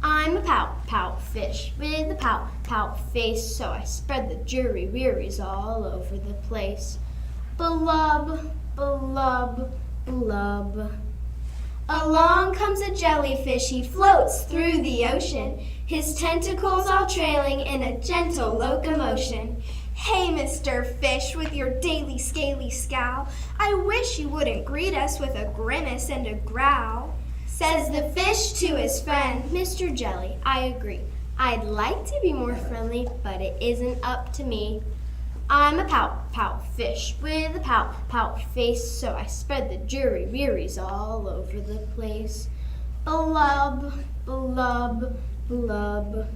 Speaker 7: I'm a pout, pout fish with a pout, pout face, so I spread the jury wearies all over the place. Blub, blub, blub. Along comes a jellyfish, he floats through the ocean, his tentacles all trailing in a gentle locomotion. Hey, Mr. Fish, with your daily scaly scowl, I wish you wouldn't greet us with a grimace and a growl. Says the fish to his friend, Mr. Jelly, I agree. I'd like to be more friendly, but it isn't up to me. I'm a pout, pout fish with a pout, pout face, so I spread the jury wearies all over the place. Blub, blub, blub.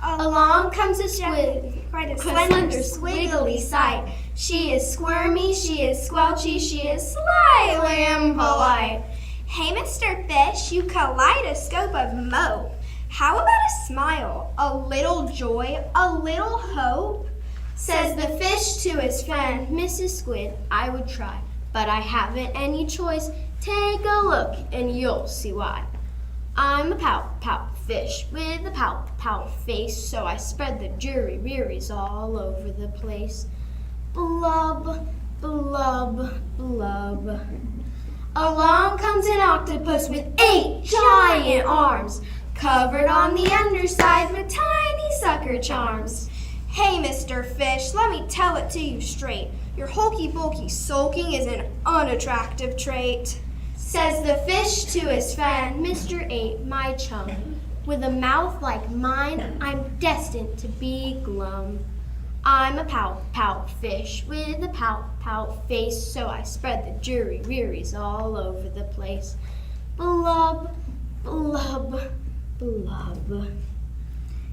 Speaker 7: Along comes a squid, quite a slender, squiggly sight. She is squirmy, she is squelchy, she is slyly impolite. Hey, Mr. Fish, you kaleidoscope of mope. How about a smile, a little joy, a little hope? Says the fish to his friend, Mrs. Squid, I would try, but I haven't any choice. Take a look and you'll see why. I'm a pout, pout fish with a pout, pout face, so I spread the jury wearies all over the place. Blub, blub, blub. Along comes an octopus with 8 giant arms, covered on the underside with tiny sucker charms. Hey, Mr. Fish, let me tell it to you straight. Your hokey-pokey sulking is an unattractive trait. Says the fish to his friend, Mr. 8, my chum. With a mouth like mine, I'm destined to be glum. I'm a pout, pout fish with a pout, pout face, so I spread the jury wearies all over the place. Blub, blub, blub.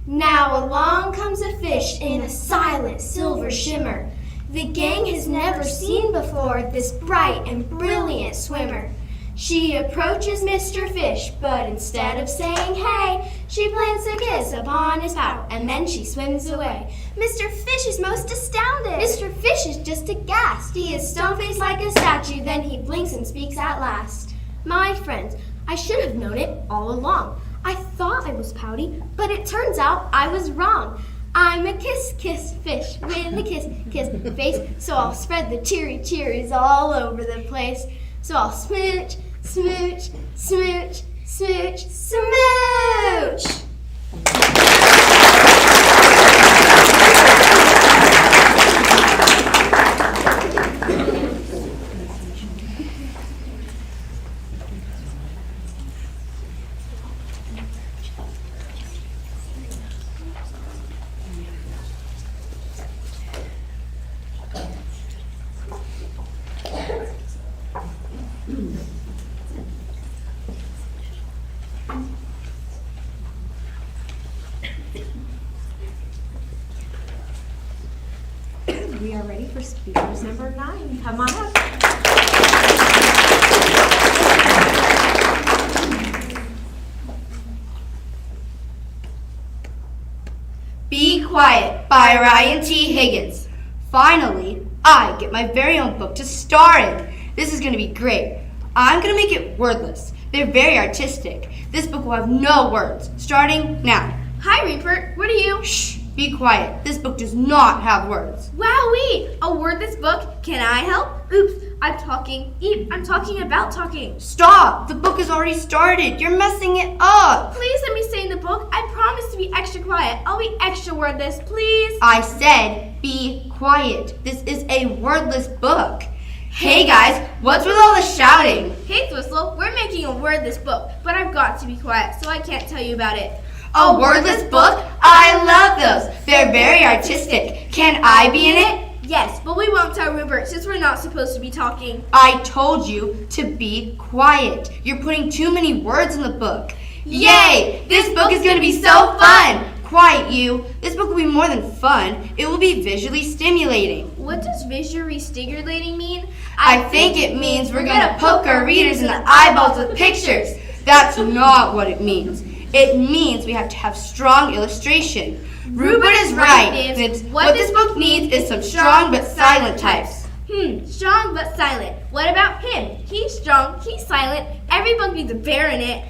Speaker 7: Now along comes a fish in a silent silver shimmer. The gang has never seen before this bright and brilliant swimmer. She approaches Mr. Fish, but instead of saying hey, she plants a kiss upon his pout, and then she swims away. Mr. Fish is most astounded. Mr. Fish is just aghast. He is stone-faced like a statue, then he blinks and speaks at last. My friends, I should have known it all along. I thought I was pouty, but it turns out I was wrong. I'm a kiss fish with a kiss face, so I'll spread the cheeries all over the place. So I'll smooch, smooch, smooch, smooch, smooch.
Speaker 1: We are ready for speakers number 9. Come on up.
Speaker 9: Be Quiet by Ryan T. Higgins. Finally, I get my very own book to star in. This is going to be great. I'm going to make it wordless. They're very artistic. This book will have no words, starting now.
Speaker 7: Hi, Rupert. What are you?
Speaker 9: Shh, be quiet. This book does not have words.
Speaker 7: Wowee! A wordless book? Can I help? Oops, I'm talking about talking.
Speaker 9: Stop! The book has already started. You're messing it up.
Speaker 7: Please let me stay in the book. I promise to be extra quiet. I'll be extra wordless, please.
Speaker 9: I said be quiet. This is a wordless book. Hey guys, what's with all the shouting?
Speaker 7: Hey, Thistle, we're making a wordless book, but I've got to be quiet, so I can't tell you about it.
Speaker 9: A wordless book? I love those. They're very artistic. Can I be in it?
Speaker 7: Yes, but we won't tell Rupert since we're not supposed to be talking.
Speaker 9: I told you to be quiet. You're putting too many words in the book. Yay! This book is going to be so fun! Quiet, you. This book will be more than fun. It will be visually stimulating.
Speaker 7: What does visually stimulating mean?
Speaker 9: I think it means we're going to poke our readers in the eyeballs with pictures. That's not what it means. It means we have to have strong illustration. Rupert is right. What this book needs is some strong but silent types.
Speaker 7: Strong but silent. What about him? He's strong, he's silent. Every book needs a bear in it.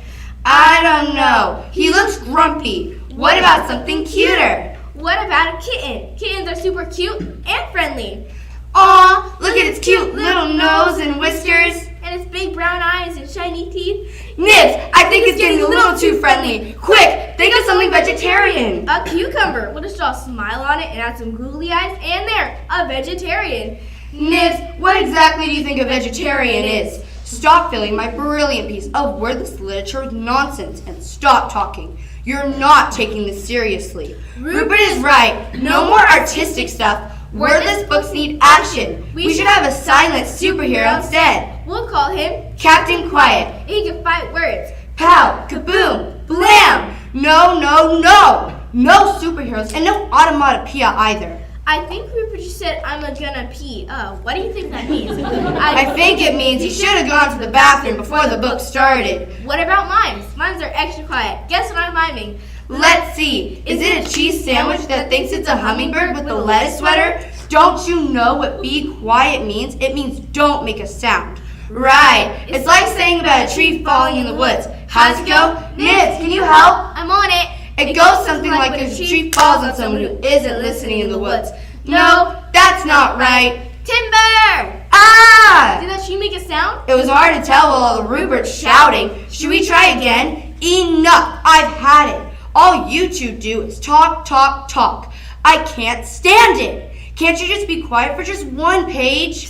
Speaker 9: I don't know. He looks grumpy. What about something cuter?
Speaker 7: What about a kitten? Kittens are super cute and friendly.
Speaker 9: Aw, look at its cute little nose and whiskers.
Speaker 7: And its big brown eyes and shiny teeth.
Speaker 9: Nibs, I think it's getting a little too friendly. Quick, think of something vegetarian.
Speaker 7: A cucumber. We'll just draw a smile on it and add some googly eyes. And there, a vegetarian.
Speaker 9: Nibs, what exactly do you think a vegetarian is? Stop filling my brilliant piece of wordless literature with nonsense and stop talking. You're not taking this seriously. Rupert is right. No more artistic stuff. Wordless books need action. We should have a silent superhero instead.
Speaker 7: We'll call him
Speaker 9: Captain Quiet.
Speaker 7: He can fight words.
Speaker 9: Pow, kaboom, blam. No, no, no. No superheroes and no automatopoeia either.
Speaker 7: I think Rupert just said I'm gonna pee. What do you think that means?
Speaker 9: I think it means he should have gone to the bathroom before the book started.
Speaker 7: What about mimes? Mimes are extra quiet. Guess what I'm miming?
Speaker 9: Let's see. Is it a cheese sandwich that thinks it's a hummingbird with a lettuce sweater? Don't you know what be quiet means? It means don't make a sound. Right. It's like saying about a tree falling in the woods. How's it go? Nibs, can you help?
Speaker 7: I'm on it.
Speaker 9: It goes something like if a tree falls on someone who isn't listening in the woods. No, that's not right.
Speaker 7: Timber!
Speaker 9: Ah!
Speaker 7: Did that tree make a sound?
Speaker 9: It was hard to tell with all the Rupert's shouting. Should we try again? Enough! I've had it. All you two do is talk, talk, talk. I can't stand it. Can't you just be quiet for just one page?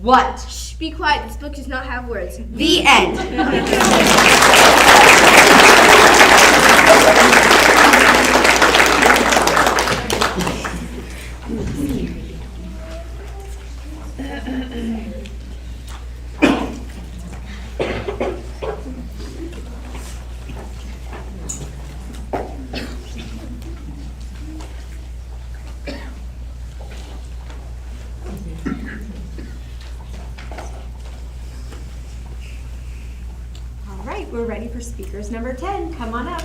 Speaker 9: What?
Speaker 7: Shh, be quiet. This book does not have words.
Speaker 9: The end.
Speaker 1: All right, we're ready for speakers number 10. Come on up.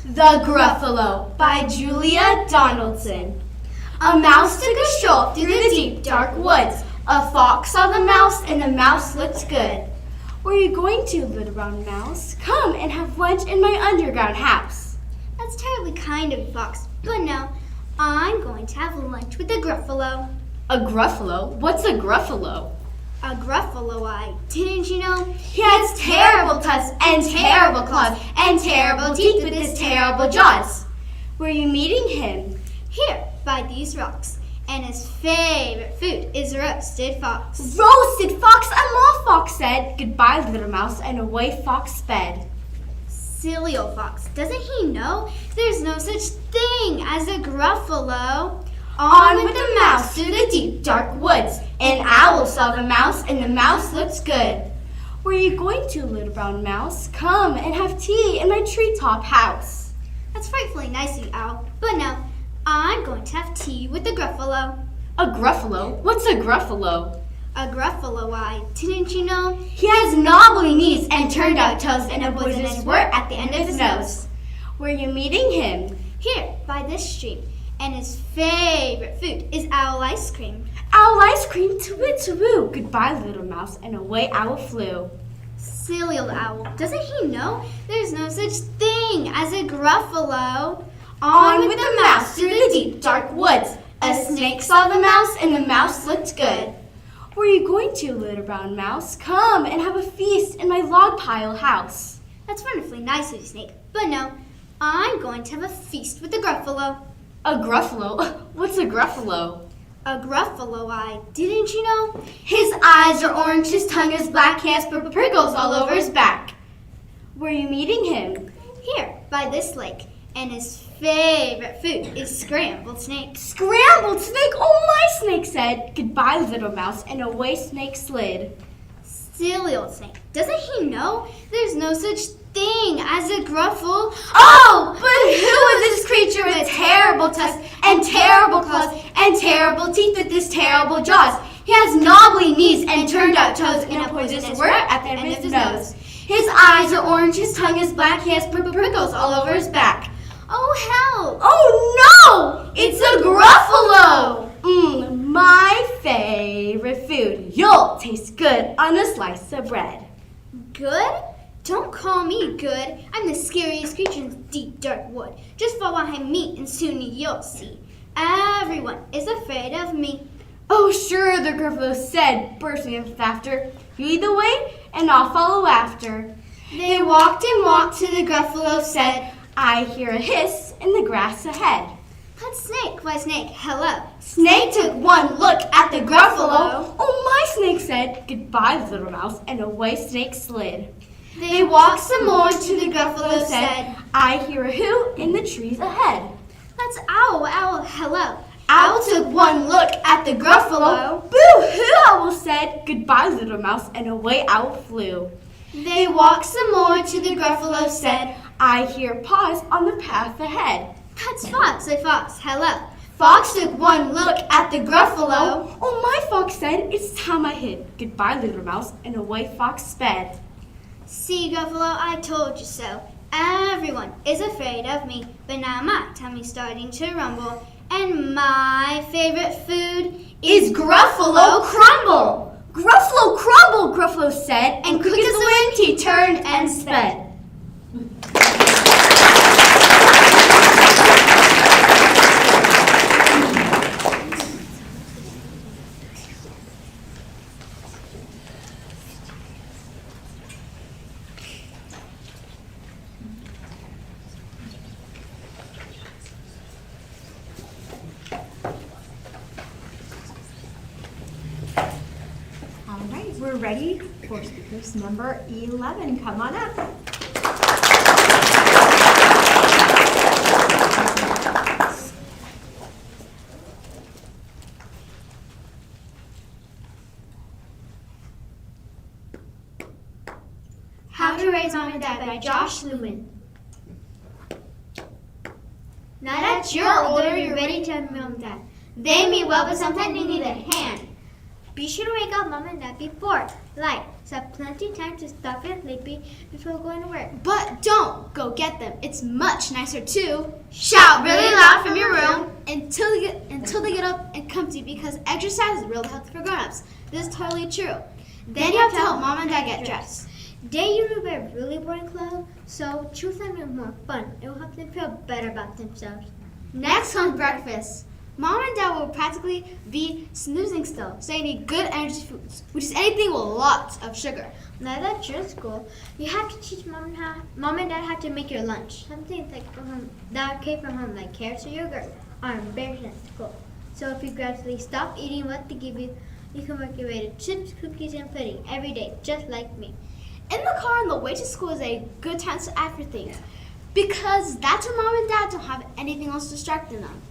Speaker 8: The Gruffalo by Julia Donaldson. A mouse took a stroll through the deep, dark woods. A fox saw the mouse, and the mouse looked good. Where are you going to, little brown mouse? Come and have lunch in my underground house.
Speaker 5: That's terribly kind of you, Fox. But no, I'm going to have lunch with the Gruffalo.
Speaker 6: A Gruffalo? What's a Gruffalo?
Speaker 5: A Gruffalo, didn't you know?
Speaker 8: He has terrible tusks and terrible claws and terrible teeth with his terrible jaws. Where are you meeting him?
Speaker 5: Here, by these rocks. And his favorite food is roasted fox.
Speaker 8: Roasted fox, I'm off, Fox said. Goodbye, little mouse, and away Fox sped.
Speaker 5: Silly old fox, doesn't he know there's no such
Speaker 8: thing as a gruffalo. On with the mouse through the deep dark woods. An owl saw the mouse, and the mouse looks good.
Speaker 6: Where are you going to, little brown mouse? Come and have tea in my treetop house.
Speaker 8: That's frightfully nice of you, Owl. But no, I'm going to have tea with the gruffalo.
Speaker 6: A gruffalo? What's a gruffalo?
Speaker 8: A gruffalo, why, didn't you know?
Speaker 6: He has knobbly knees and turned out toes and a poisonous wart at the end of his nose. Where are you meeting him?
Speaker 8: Here, by this stream. And his favorite food is owl ice cream.
Speaker 6: Owl ice cream, to-woo. Goodbye, little mouse, and away Owl flew.
Speaker 8: Silly old owl, doesn't he know there's no such thing as a gruffalo?
Speaker 6: On with the mouse through the deep dark woods. A snake saw the mouse, and the mouse looked good. Where are you going to, little brown mouse? Come and have a feast in my log pile house.
Speaker 8: That's wonderfully nice of you, Snake. But no, I'm going to have a feast with the gruffalo.
Speaker 6: A gruffalo? What's a gruffalo?
Speaker 8: A gruffalo, why, didn't you know?
Speaker 6: His eyes are orange, his tongue is black, he has purple prickles all over his back. Where are you meeting him?
Speaker 8: Here, by this lake. And his favorite food is scrambled snake.
Speaker 6: Scrambled snake? Oh, my snake said. Goodbye, little mouse, and away Snake slid.
Speaker 8: Silly old snake. Doesn't he know there's no such thing as a gruffle?
Speaker 6: Oh, but who is this creature with terrible tusks and terrible claws and terrible teeth with his terrible jaws? He has knobbly knees and turned out toes and a poisonous wart at the end of his nose. His eyes are orange, his tongue is black, he has purple prickles all over his back.
Speaker 8: Oh, help!
Speaker 6: Oh, no! It's a gruffalo! My favorite food. You'll taste good on a slice of bread.
Speaker 8: Good? Don't call me good. I'm the scariest creature in the deep dark wood. Just follow behind me and soon you'll see. Everyone is afraid of me.
Speaker 6: Oh, sure, the gruffalo said, bursting into laughter. You lead the way, and I'll follow after.
Speaker 8: They walked and walked till the gruffalo said,
Speaker 6: I hear a hiss in the grass ahead.
Speaker 8: That's Snake. Why, Snake, hello.
Speaker 6: Snake took one look at the gruffalo. Oh, my snake said, goodbye, little mouse, and away Snake slid.
Speaker 8: They walked some more till the gruffalo said,
Speaker 6: I hear a hoot in the trees ahead.
Speaker 8: That's Owl, Owl, hello.
Speaker 6: Owl took one look at the gruffalo. Boo-hoo, Owl said, goodbye, little mouse, and away Owl flew.
Speaker 8: They walked some more till the gruffalo said,
Speaker 6: I hear paws on the path ahead.
Speaker 8: That's Fox, a fox, hello.
Speaker 6: Fox took one look at the gruffalo. Oh, my fox said, it's time I hid. Goodbye, little mouse, and away Fox sped.
Speaker 8: See, Gruffalo, I told you so. Everyone is afraid of me, but now my tummy's starting to rumble, and my favorite food
Speaker 6: is Gruffalo Crumble. Gruffalo Crumble, Gruffalo said, and quick as the wind he turned and sped.
Speaker 1: All right, we're ready for speakers number 11. Come on up.
Speaker 8: How to Raise Mom and Dad by Josh Lewin. Now that you're older, you're ready to have Mom and Dad. They mean well, but sometimes they need a hand. Be sure to wake up Mom and Dad before light. So have plenty of time to stop and sleepy before going to work.
Speaker 4: But don't go get them. It's much nicer to
Speaker 8: Shout really loud from your room.
Speaker 4: until they get up and come to you, because exercise is really healthy for grown-ups. This is totally true. Then you have to help Mom and Dad get dressed.
Speaker 8: They usually wear really boring clothes, so choose something more fun. It will help them feel better about themselves.
Speaker 4: Next comes breakfast. Mom and Dad will practically be snoozing still, so you need good energy foods, which is anything with lots of sugar.
Speaker 8: Now that you're in school, you have to teach Mom and Dad how to make your lunch. Something like from home, that came from home, like carrots or yogurt, are embarrassing at school. So if you gradually stop eating what they give you, you can work your way to chips, cookies, and pudding every day, just like me.
Speaker 4: In the car on the way to school is a good time to ask for things.
Speaker 5: Because that's when mom and dad don't have anything else distracting them.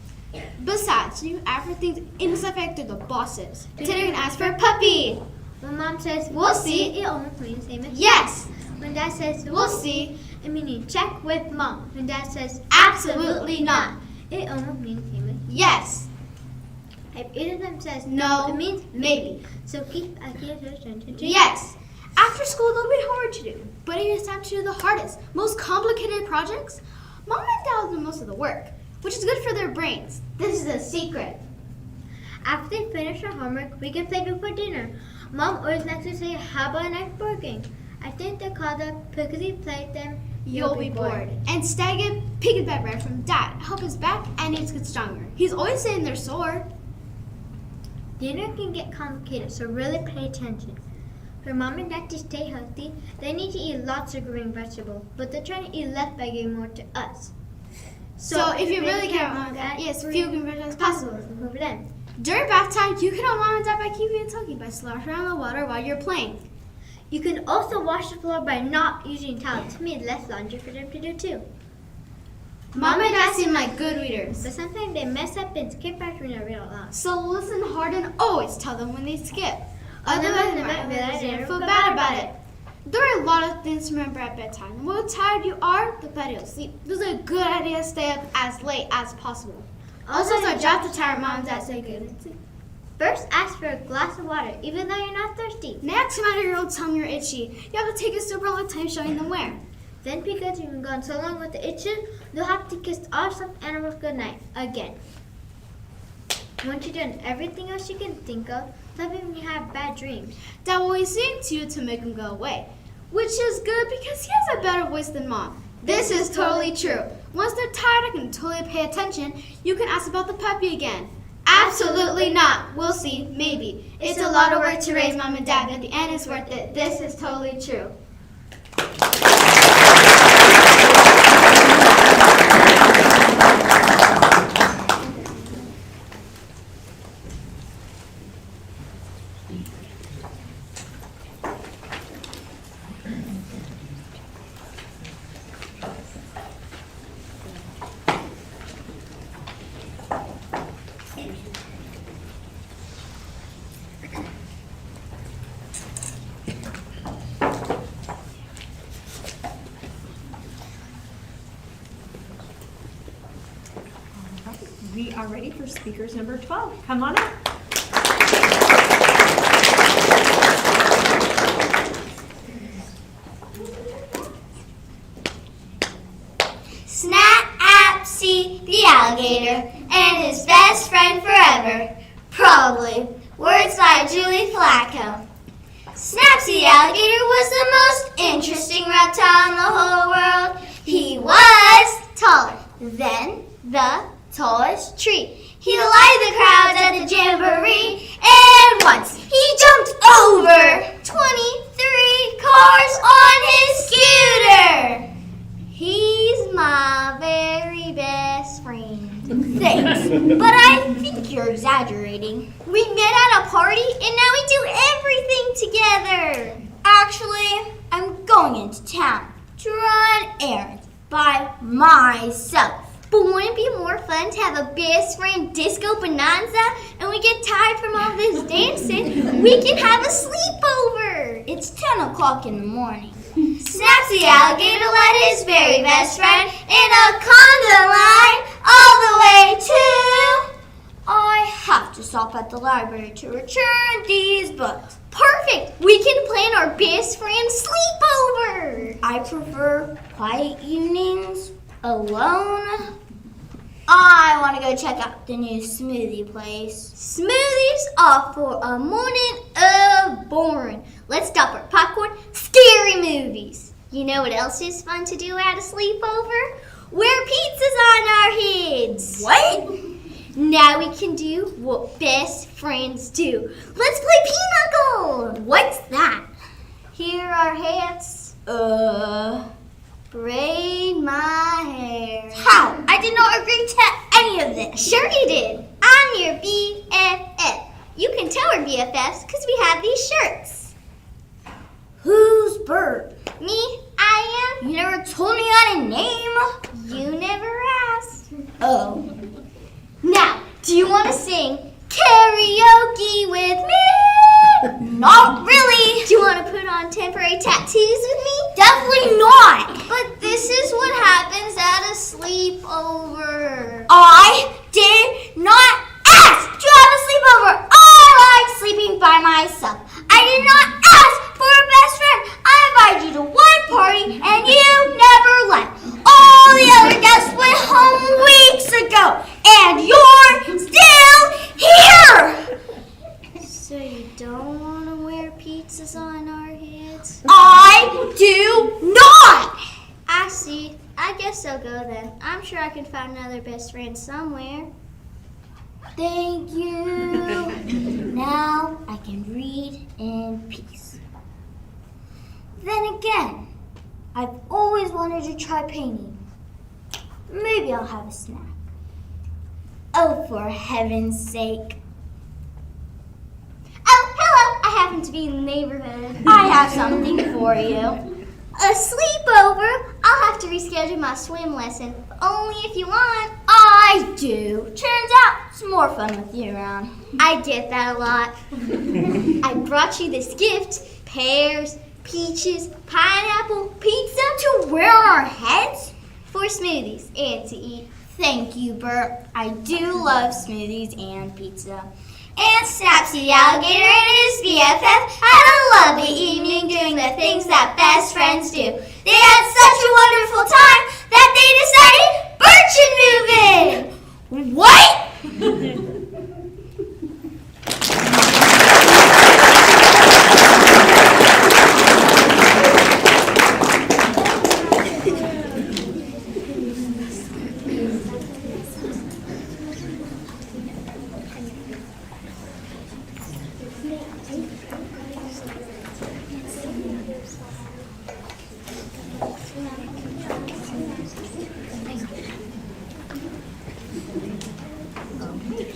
Speaker 5: Besides, you everything's ineffective the bosses. Today we ask for a puppy.
Speaker 8: When mom says,
Speaker 5: We'll see.
Speaker 8: it almost means same as
Speaker 5: Yes.
Speaker 8: When dad says,
Speaker 5: We'll see.
Speaker 8: it means check with mom. When dad says,
Speaker 5: Absolutely not.
Speaker 8: it almost means same as
Speaker 5: Yes.
Speaker 8: If either of them says
Speaker 5: No.
Speaker 8: it means
Speaker 5: Maybe.
Speaker 8: So keep attention to
Speaker 5: Yes. After school, there'll be homework to do, but it is time to do the hardest, most complicated projects. Mom and dad will do most of the work, which is good for their brains. This is a secret.
Speaker 8: After they finish our homework, we can play before dinner. Mom always likes to say, how about a nice board game? I think they call it because he played them,
Speaker 5: You'll be bored. And Stag get piggyback right from dad. Help his back and needs to get stronger. He's always saying they're sore.
Speaker 8: Dinner can get complicated, so really pay attention. For mom and dad to stay healthy, they need to eat lots of green vegetables, but they're trying to eat less by giving more to us.
Speaker 5: So if you really care about mom and dad, yes, few green vegetables as possible.
Speaker 8: For them.
Speaker 5: During bath time, you can help mom and dad by keeping it talking by sloshing around the water while you're playing.
Speaker 8: You can also wash the floor by not using towels. To me, less laundry for them to do too.
Speaker 5: Mom and dad seem like good readers.
Speaker 8: But sometimes they mess up and skip after they read out loud.
Speaker 5: So listen hard and always tell them when they skip.
Speaker 8: Otherwise, they might realize they
Speaker 5: and feel
Speaker 8: forgot
Speaker 5: bad
Speaker 8: about
Speaker 5: about it. There are a lot of things to remember at bedtime. The more tired you are, the better you'll sleep. This is a good idea to stay up as late as possible. Also, it's our job to tire mom and dad so good.
Speaker 8: First, ask for a glass of water, even though you're not thirsty.
Speaker 5: Next, no matter your old tongue or itchy, you have to take a super long time showing them where.
Speaker 8: Then, because you've been gone so long with the itches, you'll have to kiss all stuffed animals goodnight again. Once you've done everything else you can think of, tell me when you have bad dreams.
Speaker 5: Dad will always sing to you to make them go away, which is good because he has a better voice than mom. This is totally true. Once they're tired and can totally pay attention, you can ask about the puppy again. Absolutely not. We'll see. Maybe. It's a lot of work to raise mom and dad, but at the end it's worth it. This is totally true.
Speaker 1: We are ready for speakers number 12. Come on up.
Speaker 8: Snapsy the alligator and his best friend forever. Probably. Words by Julie Flacco. Snapsy the alligator was the most interesting reptile in the whole world. He was taller than the tallest tree. He delighted the crowds at the jamboree, and once he jumped over 23 cars on his scooter. He's my very best friend. Thanks, but I think you're exaggerating. We met at a party, and now we do everything together. Actually, I'm going into town to run errands by myself. But wouldn't it be more fun to have a best friend disco bonanza and we get tired from all this dancing? We can have a sleepover. It's 10 o'clock in the morning. Snapsy the alligator led his very best friend in a conga line all the way to... I have to stop at the library to return these books. Perfect! We can plan our best friend sleepover. I prefer quiet evenings alone. I want to go check out the new smoothie place. Smoothies are for a morning of boring. Let's stop our popcorn. Scary movies. You know what else is fun to do at a sleepover? Wear pizzas on our heads. What? Now we can do what best friends do. Let's play Pinochle. What's that? Here are hats. Braid my hair. How? I did not agree to any of this. Sure you did. I'm your BFF. You can tell we're BFFs because we have these shirts. Who's Bert? Me? I I am? You never told me I had a name. You never asked. Oh. Now, do you want to sing karaoke with me? Not really. Do you want to put on temporary tattoos with me? Definitely not. But this is what happens at a sleepover. I did not ask to have a sleepover. I like sleeping by myself. I did not ask for a best friend. I invited you to one party and you never left. All the other guests went home weeks ago and you're still here. So you don't want to wear pizzas on our heads? I do not. I see. I guess I'll go then. I'm sure I can find another best friend somewhere. Thank you. Now I can read in peace. Then again, I've always wanted to try painting. Maybe I'll have a snack. Oh, for heaven's sake. Oh, hello. I happen to be in the neighborhood. I have something for you. A sleepover? I'll have to reschedule my swim lesson. But only if you want. I do. Turns out it's more fun with you around. I get that a lot. I brought you this gift. Pears, peaches, pineapple, pizza to wear on our heads. For smoothies and to eat. Thank you, Bert. I do love smoothies and pizza. And Snapsy the alligator and his BFF had a lovely evening doing the things that best friends do. They had such a wonderful time that they decided Bert should move in. What?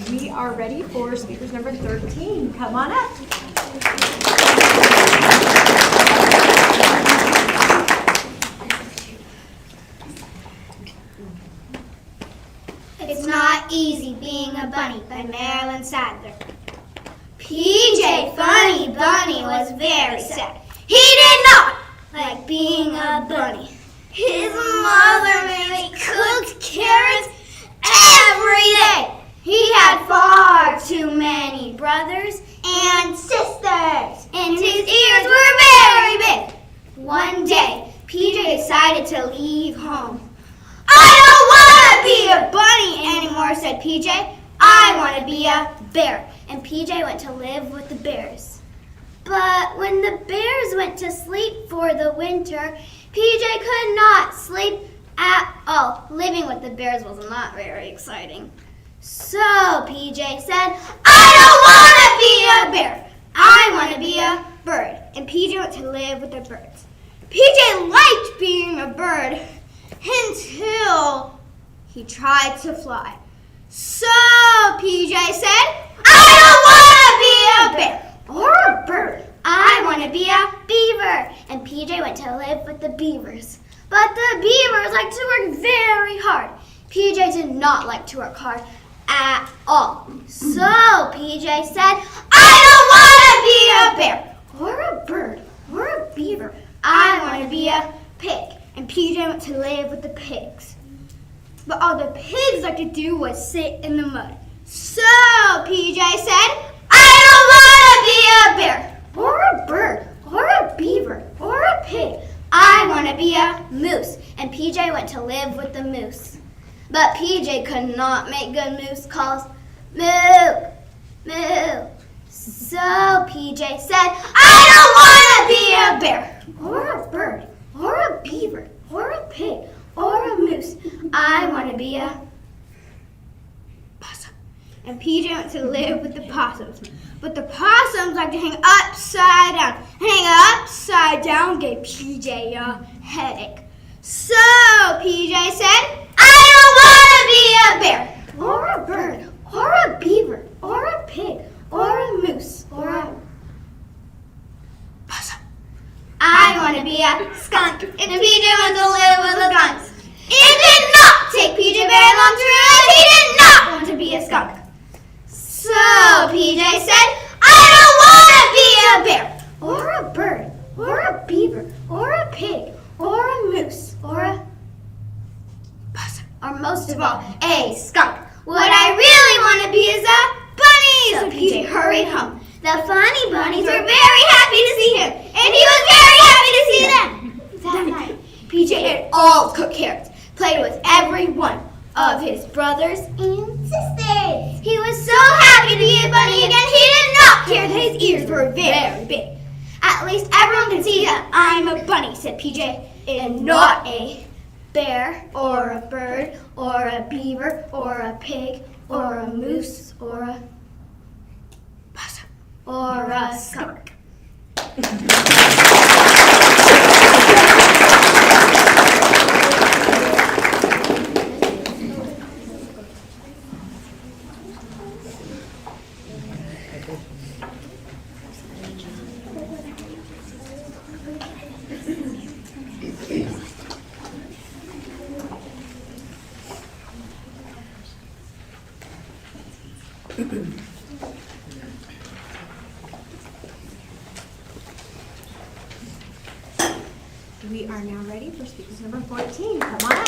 Speaker 1: We are ready for speakers number 13. Come on up.
Speaker 8: It's Not Easy Being a Bunny by Marilyn Sadler. PJ Funny Bunny was very sad. He did not like being a bunny. His mother made cooked carrots every day. He had far too many brothers and sisters, and his ears were very big. One day, PJ decided to leave home. I don't want to be a bunny anymore, said PJ. I want to be a bear. And PJ went to live with the bears. But when the bears went to sleep for the winter, PJ could not sleep at all. Living with the bears was not very exciting. So PJ said, I don't want to be a bear. I want to be a bird. And PJ went to live with the birds. PJ liked being a bird until he tried to fly. So PJ said, I don't want to be a bear or a bird. I want to be a beaver. And PJ went to live with the beavers. But the beavers like to work very hard. PJ did not like to work hard at all. So PJ said, I don't want to be a bear or a bird or a beaver. I want to be a pig. And PJ went to live with the pigs. But all the pigs like to do was sit in the mud. So PJ said, I don't want to be a bear or a bird or a beaver or a pig. I want to be a moose. And PJ went to live with the moose. But PJ could not make good moose calls. Moo, moo. So PJ said, I don't want to be a bear or a bird or a beaver or a pig or a moose. I want to be a possum. And PJ went to live with the possums. But the possums like to hang upside down. Hanging upside down gave PJ a headache. So PJ said, I don't want to be a bear or a bird or a beaver or a pig or a moose or a possum. I want to be a skunk. skunk, and PJ went to live with the skunks. It did not take PJ very long to realize he did not want to be a skunk. So PJ said, I don't want to be a bear, or a bird, or a beaver, or a pig, or a moose, or a possum, or most of all, a skunk. What I really want to be is a bunny. So PJ hurried home. The funny bunnies were very happy to see him, and he was very happy to see them. That night, PJ ate all cooked carrots, played with every one of his brothers and sisters. He was so happy to be a bunny again, he did not care that his ears were very big. At least everyone can see that I'm a bunny, said PJ, and not a bear, or a bird, or a beaver, or a pig, or a moose, or a possum, or a skunk.
Speaker 1: We are now ready for speakers number 14. Come on up.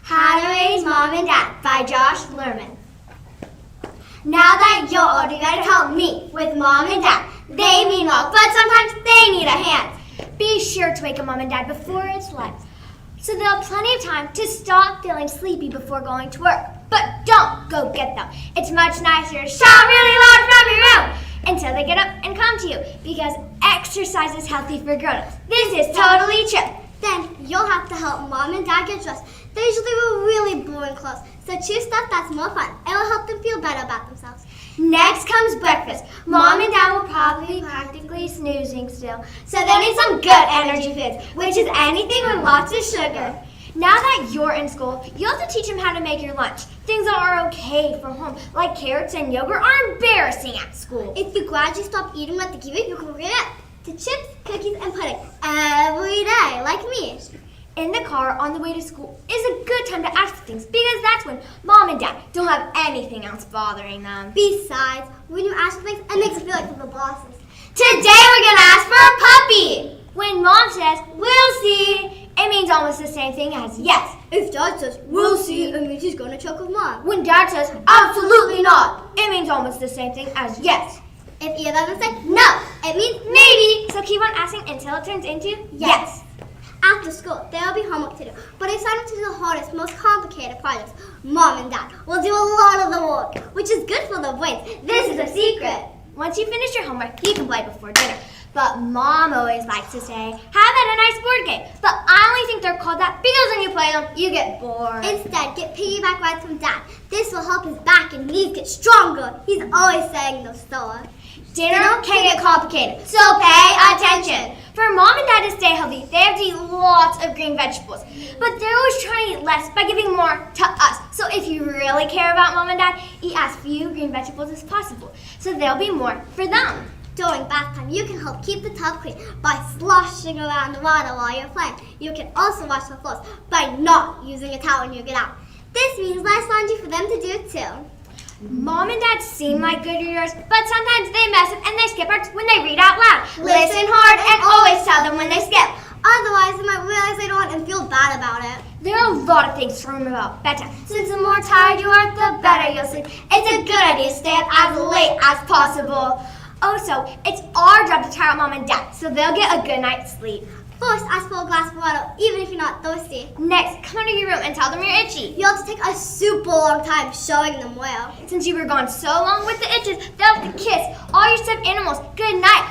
Speaker 8: How to Raise Mom and Dad by Josh Lerman. Now that you're old, you gotta help me with Mom and Dad. They mean well, but sometimes they need a hand.
Speaker 7: Be sure to wake up Mom and Dad before it's light, so they'll have plenty of time to stop feeling sleepy before going to work. But don't go get them. It's much nicer to shout really loud from your room until they get up and come to you, because exercise is healthy for grown-ups. This is totally true.
Speaker 8: Then you'll have to help Mom and Dad get dressed. They usually wear really boring clothes, so choose stuff that's more fun. It will help them feel better about themselves.
Speaker 7: Next comes breakfast. Mom and Dad will probably be practically snoozing still, so they'll need some good energy foods, which is anything with lots of sugar. Now that you're in school, you'll have to teach them how to make your lunch. Things that are okay from home, like carrots and yogurt, are embarrassing at school.
Speaker 8: If you gradually stop eating what they give you, you can get to chips, cookies, and pudding every day, like me.
Speaker 7: In the car on the way to school is a good time to ask for things, because that's when Mom and Dad don't have anything else bothering them.
Speaker 8: Besides, when you ask for things, it makes you feel like we're the bosses.
Speaker 7: Today we're gonna ask for a puppy. When Mom says, we'll see, it means almost the same thing as yes.
Speaker 8: If Dad says, we'll see, it means he's going to choke with Mom.
Speaker 7: When Dad says, absolutely not, it means almost the same thing as yes.
Speaker 8: If either of them say no, it means
Speaker 7: Maybe, so keep on asking until it turns into yes.
Speaker 8: After school, there will be homework to do, but if sign up to do the hardest, most complicated projects, Mom and Dad will do a lot of the work, which is good for their brains. This is a secret.
Speaker 7: Once you finish your homework, you can play before dinner. But Mom always likes to say, have it a nice board game. But I only think they're called that because when you play them, you get bored.
Speaker 8: Instead, get piggyback rides from Dad. This will help his back and knees get stronger. He's always saying those stuff.
Speaker 7: Dinner can get complicated, so pay attention. For Mom and Dad to stay healthy, they have to eat lots of green vegetables. But they're always trying to eat less by giving more to us. So if you really care about Mom and Dad, eat as few green vegetables as possible, so there'll be more for them.
Speaker 8: During bath time, you can help keep the tub clean by sloshing around the water while you're playing. You can also wash the floors by not using a towel when you get out. This means less laundry for them to do too.
Speaker 7: Mom and Dad seem like good readers, but sometimes they mess up and they skip parts when they read out loud. Listen hard and always tell them when they skip.
Speaker 8: Otherwise, they might realize they don't and feel bad about it.
Speaker 7: There are a lot of things to remember about bedtime. Since the more tired you are, the better you'll sleep. It's a good idea to stay up as late as possible. Also, it's our job to tire out Mom and Dad, so they'll get a good night's sleep.
Speaker 8: First, ask for a glass of water, even if you're not thirsty.
Speaker 7: Next, come into your room and tell them you're itchy.
Speaker 8: You'll have to take a super long time showing them where.
Speaker 7: Since you were gone so long with the itches, they'll have to kiss all your stuffed animals good night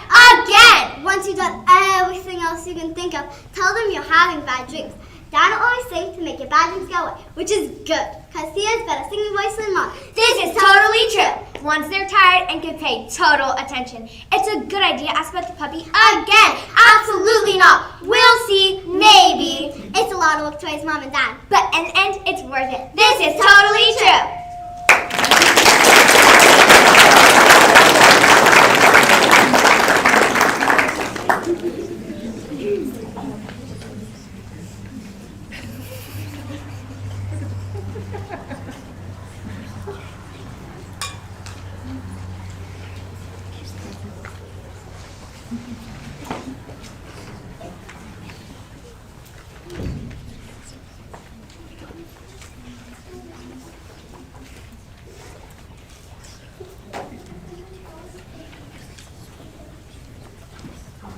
Speaker 7: again.
Speaker 8: Once you've done everything else you can think of, tell them you're having bad dreams. Dad will always say to make your bad dreams go away, which is good, because he has better singing voice than Mom.
Speaker 7: This is totally true. Once they're tired and can pay total attention, it's a good idea to ask about the puppy again. Absolutely not. We'll see, maybe.
Speaker 8: It's a lot of work to raise Mom and Dad.
Speaker 7: But in the end, it's worth it. This is totally true.
Speaker 3: All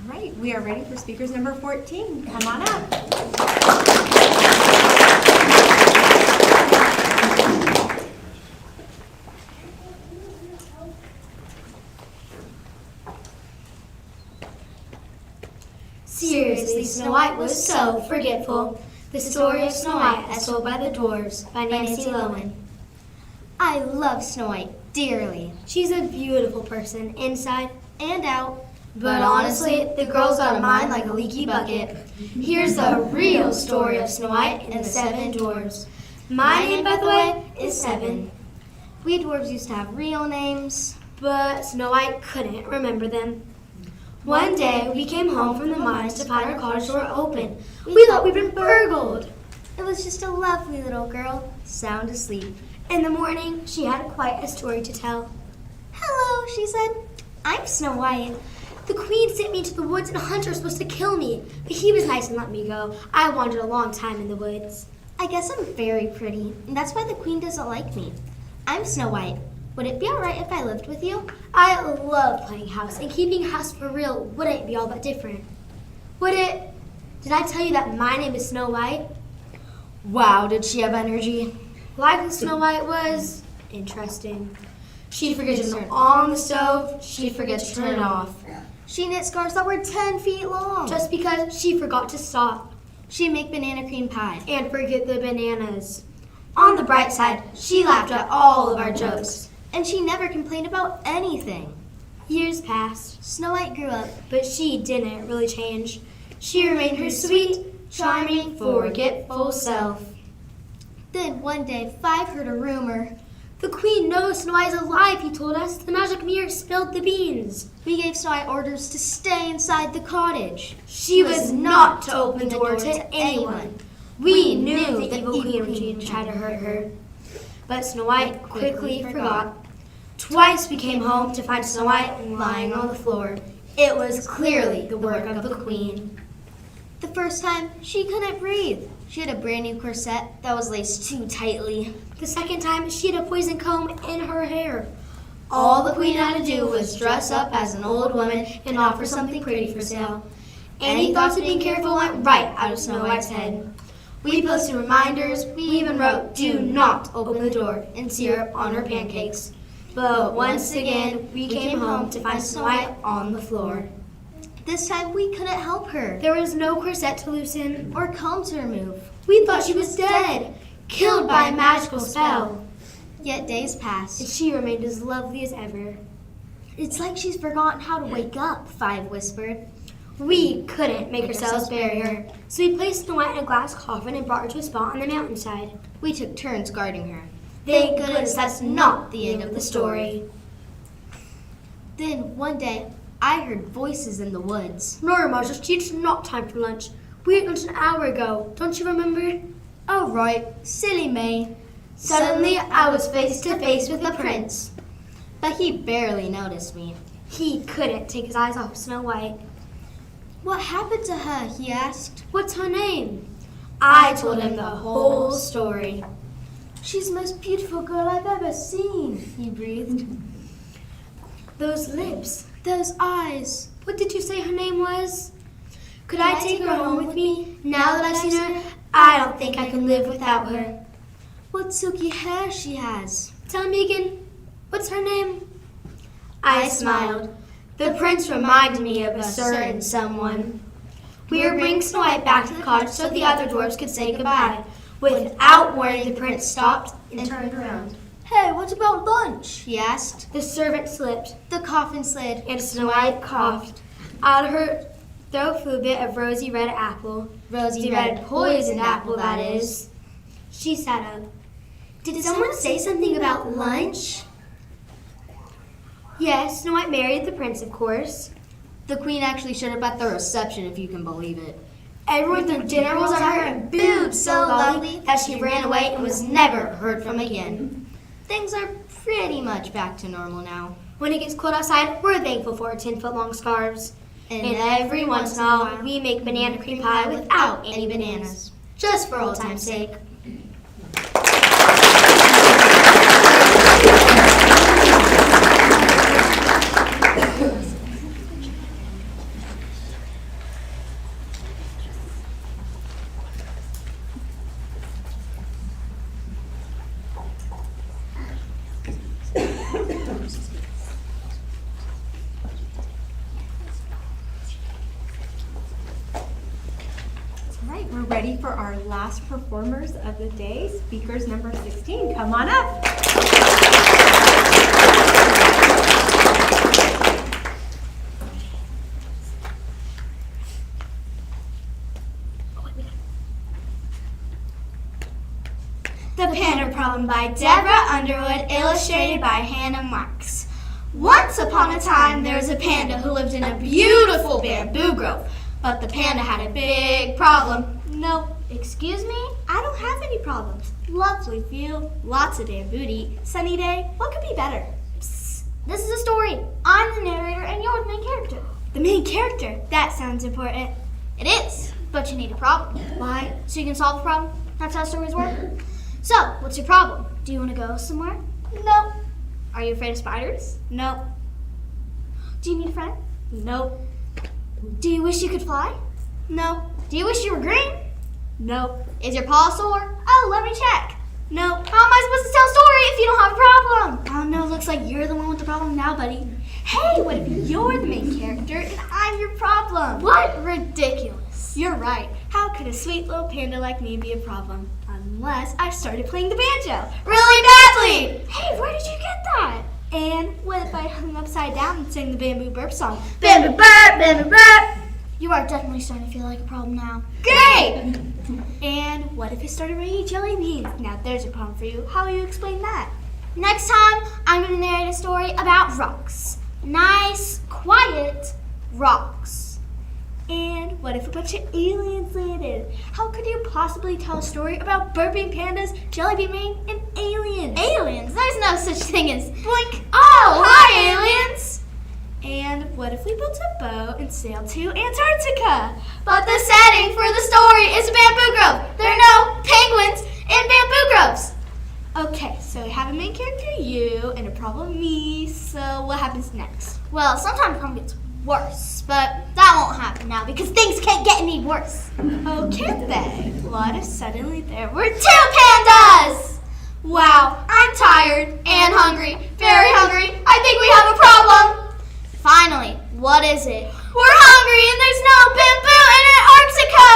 Speaker 3: right, we are ready for speakers number 14. Come on up.
Speaker 8: Seriously, Snow White was so forgetful. The story of Snow White as told by the dwarves by Nancy Lowen. I love Snow White dearly. She's a beautiful person inside and out. But honestly, the girl's got a mind like a leaky bucket. Here's the real story of Snow White and the 7 dwarves. My name, by the way, is Seven. We dwarves used to have real names, but Snow White couldn't remember them. One day, we came home from the mines to find our cottage door open. We thought we'd been burgled. It was just a lovely little girl, sound asleep. In the morning, she had quite a story to tell. Hello, she said. I'm Snow White. The queen sent me into the woods and a hunter was supposed to kill me, but he was nice and let me go. I wandered a long time in the woods. I guess I'm very pretty, and that's why the queen doesn't like me. I'm Snow White. Would it be alright if I lived with you? I love playing house, and keeping house for real wouldn't be all that different. Would it? Did I tell you that my name is Snow White? Wow, did she have energy? Like Snow White was interesting. She'd forget to turn on the stove, she'd forget to turn it off. She knit scarves that were 10 feet long. Just because she forgot to stop. She'd make banana cream pie. And forget the bananas. On the bright side, she laughed at all of our jokes. And she never complained about anything. Years passed. Snow White grew up, but she didn't really change. She remained her sweet, charming, forgetful self. Then one day, Five heard a rumor. The queen knows Snow White is alive, he told us. The magic mirror spilled the beans. We gave Snow White orders to stay inside the cottage. She was not to open the door to anyone. We knew the evil queen would try to hurt her. But Snow White quickly forgot. Twice we came home to find Snow White lying on the floor. It was clearly the work of the queen. The first time, she couldn't breathe. She had a brand new corset that was laced too tightly. The second time, she had a poison comb in her hair. All the queen had to do was dress up as an old woman and offer something pretty for sale. Any thoughts of being careful went right out of Snow White's head. We posted reminders, we even wrote, "Do not open the door," and syrup on her pancakes. But once again, we came home to find Snow White on the floor. This time, we couldn't help her. There was no corset to loosen or comb to remove. We thought she was dead, killed by a magical spell. Yet days passed, and she remained as lovely as ever. It's like she's forgotten how to wake up, Five whispered. We couldn't make ourselves bury her, so we placed Snow White in a glass coffin and brought her to a spot on the mountainside. We took turns guarding her. Thank goodness that's not the end of the story. Then, one day, I heard voices in the woods. Nora, Majesty, it's not time for lunch. We ate lunch an hour ago. Don't you remember? Oh, right. Silly me. Suddenly, I was face to face with the prince. But he barely noticed me. He couldn't take his eyes off Snow White. What happened to her? He asked. What's her name? I told him the whole story. She's the most beautiful girl I've ever seen, he breathed. Those lips. Those eyes. What did you say her name was? Could I take her home with me? Now that I've seen her, I don't think I can live without her. What silky hair she has. Tell me again, what's her name? I smiled. The prince reminded me of a certain someone. We were bringing Snow White back to the cottage so the other dwarves could say goodbye. Without warning, the prince stopped and turned around. Hey, what about lunch? He asked. The servant slipped. The coffin slid. And Snow White coughed. Out of her throat flew a bit of rosy red apple. Rosy red poisoned apple, that is. She sat up. Did someone say something about lunch? Yes, Snow White married the prince, of course. The queen actually showed up at the reception, if you can believe it. Everyone threw dinner rolls at her and booed so loudly that she ran away and was never heard from again. Things are pretty much back to normal now.
Speaker 7: When it gets cold outside, we're thankful for our 10-foot-long scarves.
Speaker 8: And every once in a while, we make banana cream pie without any bananas. Just for old time's sake.
Speaker 1: All right, we're ready for our last performers of the day. Speakers number 16, come on up.
Speaker 8: The Panda Problem by Deborah Underwood, illustrated by Hannah Marks. Once upon a time, there was a panda who lived in a beautiful bamboo grove. But the panda had a big problem. No, excuse me? I don't have any problems. Lovely view, lots of bamboo to eat, sunny day. What could be better?
Speaker 7: Psst. This is a story. I'm the narrator and you're the main character.
Speaker 8: The main character. That sounds important.
Speaker 7: It is, but you need a problem.
Speaker 8: Why?
Speaker 7: So you can solve the problem? That's how stories work. So, what's your problem? Do you want to go somewhere?
Speaker 8: No.
Speaker 7: Are you afraid of spiders?
Speaker 8: No.
Speaker 7: Do you need a friend?
Speaker 8: No.
Speaker 7: Do you wish you could fly?
Speaker 8: No.
Speaker 7: Do you wish you were green?
Speaker 8: No.
Speaker 7: Is your paw sore? Oh, let me check.
Speaker 8: No.
Speaker 7: How am I supposed to tell a story if you don't have a problem?
Speaker 8: Oh no, looks like you're the one with the problem now, buddy. Hey, what if you're the main character and I'm your problem?
Speaker 7: What? Ridiculous.
Speaker 8: You're right. How could a sweet little panda like me be a problem? Unless I started playing the banjo really badly.
Speaker 7: Hey, where did you get that?
Speaker 8: And what if I hung upside down and sang the bamboo burp song? Bamboo burp, bamboo burp.
Speaker 7: You are definitely starting to feel like a problem now.
Speaker 8: Great! And what if it started raining jelly beans? Now there's a problem for you. How will you explain that?
Speaker 7: Next time, I'm going to narrate a story about rocks. Nice, quiet rocks.
Speaker 8: And what if a bunch of aliens landed? How could you possibly tell a story about burping pandas, jelly bean rain, and aliens?
Speaker 7: Aliens? There's no such thing as...
Speaker 8: Blink!
Speaker 7: Oh, hi, aliens!
Speaker 8: And what if we built a boat and sailed to Antarctica? But the setting for the story is a bamboo grove. There are no penguins in bamboo groves. Okay, so we have a main character, you, and a problem, me. So what happens next?
Speaker 7: Well, sometimes the problem gets worse, but that won't happen now because things can't get any worse.
Speaker 8: Oh, can't they? What if suddenly there were two pandas? Wow, I'm tired and hungry, very hungry. I think we have a problem.
Speaker 7: Finally, what is it?
Speaker 8: We're hungry and there's no bamboo in Antarctica.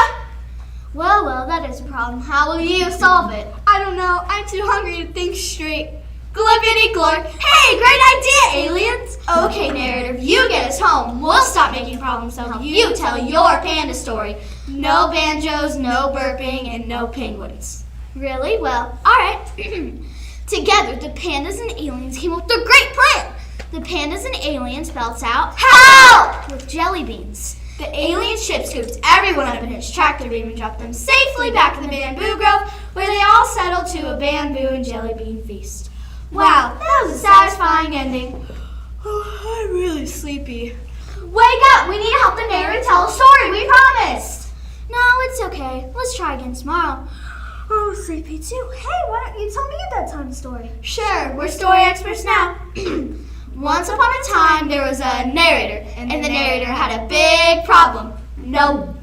Speaker 7: Well, that is a problem. How will you solve it?
Speaker 8: I don't know. I'm too hungry to think straight. Glippity glork. Hey, great idea, aliens. Okay, narrator, you get us home. We'll stop making problems so you tell your panda story. No banjos, no burping, and no penguins.
Speaker 7: Really? Well, all right. Together, the pandas and aliens came up with a great plan. The pandas and aliens belts out
Speaker 8: Help!
Speaker 7: with jelly beans.
Speaker 8: The alien ship scoops everyone up in its tractor beam and dropped them safely back in the bamboo grove, where they all settled to a bamboo and jelly bean feast. Wow, that was a satisfying ending. Oh, I'm really sleepy.
Speaker 7: Wake up! We need to help the narrator tell a story. We promised. No, it's okay. Let's try again tomorrow.
Speaker 8: Oh, sleepy too.
Speaker 7: Hey, why don't you tell me a bedtime story?
Speaker 8: Sure, we're story experts now. Once upon a time, there was a narrator, and the narrator had a big problem. Nope.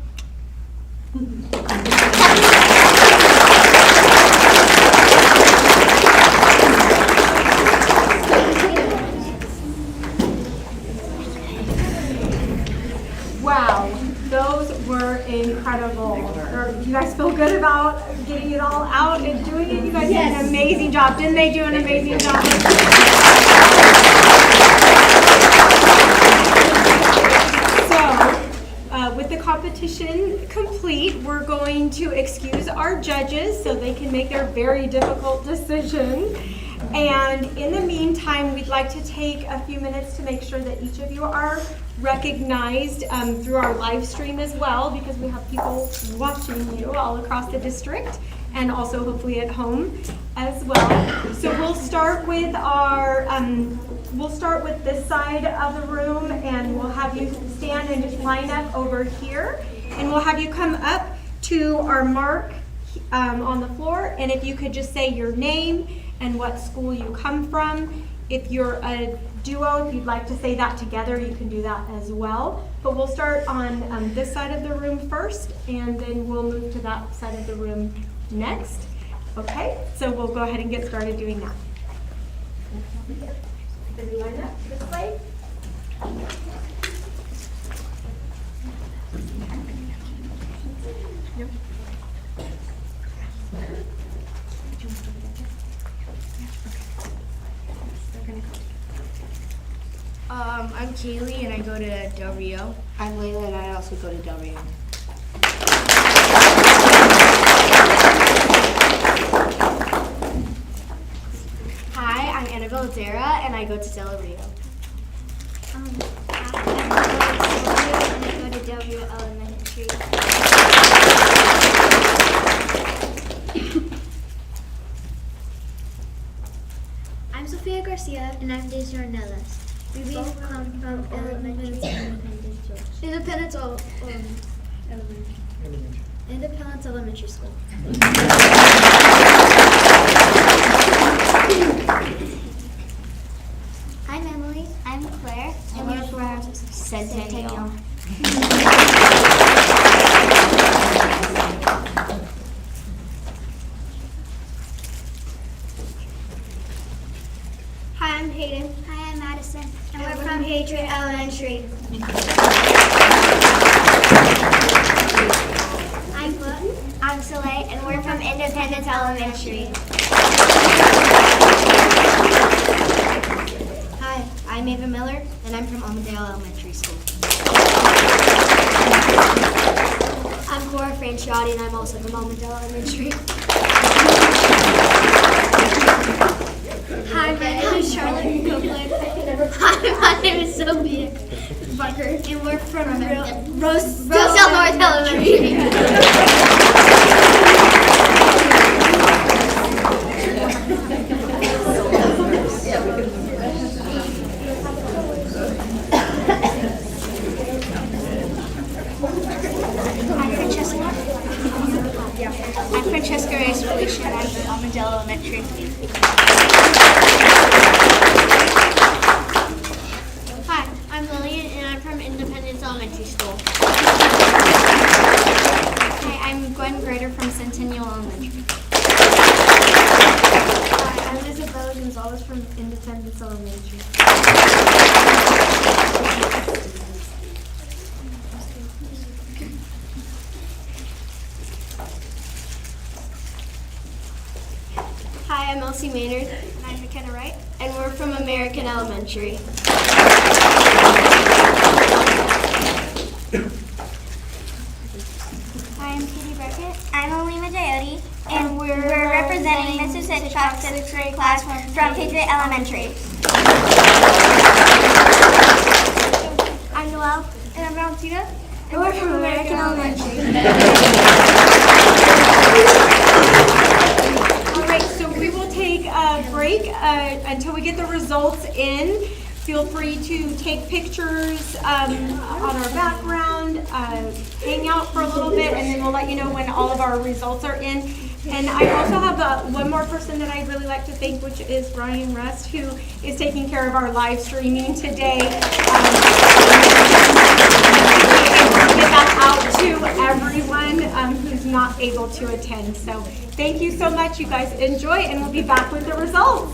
Speaker 1: Wow, those were incredible. You guys feel good about getting it all out and doing it? You guys did an amazing job. Didn't they do an amazing job? So, with the competition complete, we're going to excuse our judges so they can make their very difficult decision. And in the meantime, we'd like to take a few minutes to make sure that each of you are recognized through our live stream as well, because we have people watching you all across the district and also hopefully at home as well. So we'll start with this side of the room, and we'll have you stand and just line up over here, and we'll have you come up to our mark on the floor, and if you could just say your name and what school you come from. If you're a duo, if you'd like to say that together, you can do that as well. But we'll start on this side of the room first, and then we'll move to that side of the room next. Okay, so we'll go ahead and get started doing that. So you line up this way.
Speaker 7: I'm Kaylee and I go to Del Rio.
Speaker 9: I'm Layla and I also go to Del Rio.
Speaker 7: Hi, I'm Annabelle Dara and I go to Del Rio.
Speaker 5: I'm Sylvia and I go to Del Rio Elementary. I'm Sofia Garcia and I'm Deja Ornelas. We both come from Independence Elementary School. I'm Emily. I'm Claire. And we're from
Speaker 6: Centennial.
Speaker 5: Hi, I'm Hayden. Hi, I'm Madison. And we're from Patriot Elementary. I'm Brooke. I'm Soleil, and we're from Independence Elementary.
Speaker 7: Hi, I'm Ava Miller and I'm from Almondale Elementary School.
Speaker 5: I'm Cora Franciotti, and I'm also from Almondale Elementary. Hi, my name is Charlotte Copeland. Hi, my name is Sylvia Bucker, and we're from Rosedale North Elementary.
Speaker 4: I'm Francesca Reyes Felicia and I'm from Almondale Elementary.
Speaker 5: Hi, I'm Lillian, and I'm from Independence Elementary School.
Speaker 6: Hi, I'm Gwen Grader from Centennial Elementary.
Speaker 7: Hi, I'm Isabella Gonzalez from Independence Elementary.
Speaker 5: Hi, I'm Elsie Maynard,
Speaker 4: And I'm McKenna Wright.
Speaker 5: and we're from American Elementary.
Speaker 8: Hi, I'm Katie Beckett. I'm Alima Jayoti, and we're representing Mrs. Hitchcock's 6th grade class from Patriot Elementary.
Speaker 5: I'm Noelle,
Speaker 4: And I'm Valentina.
Speaker 5: and we're from American Elementary.
Speaker 1: All right, so we will take a break until we get the results in. Feel free to take pictures on our background, hang out for a little bit, and then we'll let you know when all of our results are in. And I also have one more person that I'd really like to thank, which is Ryan Rust, who is taking care of our live streaming today. Get that out to everyone who's not able to attend. So thank you so much. You guys enjoy, and we'll be back with the results.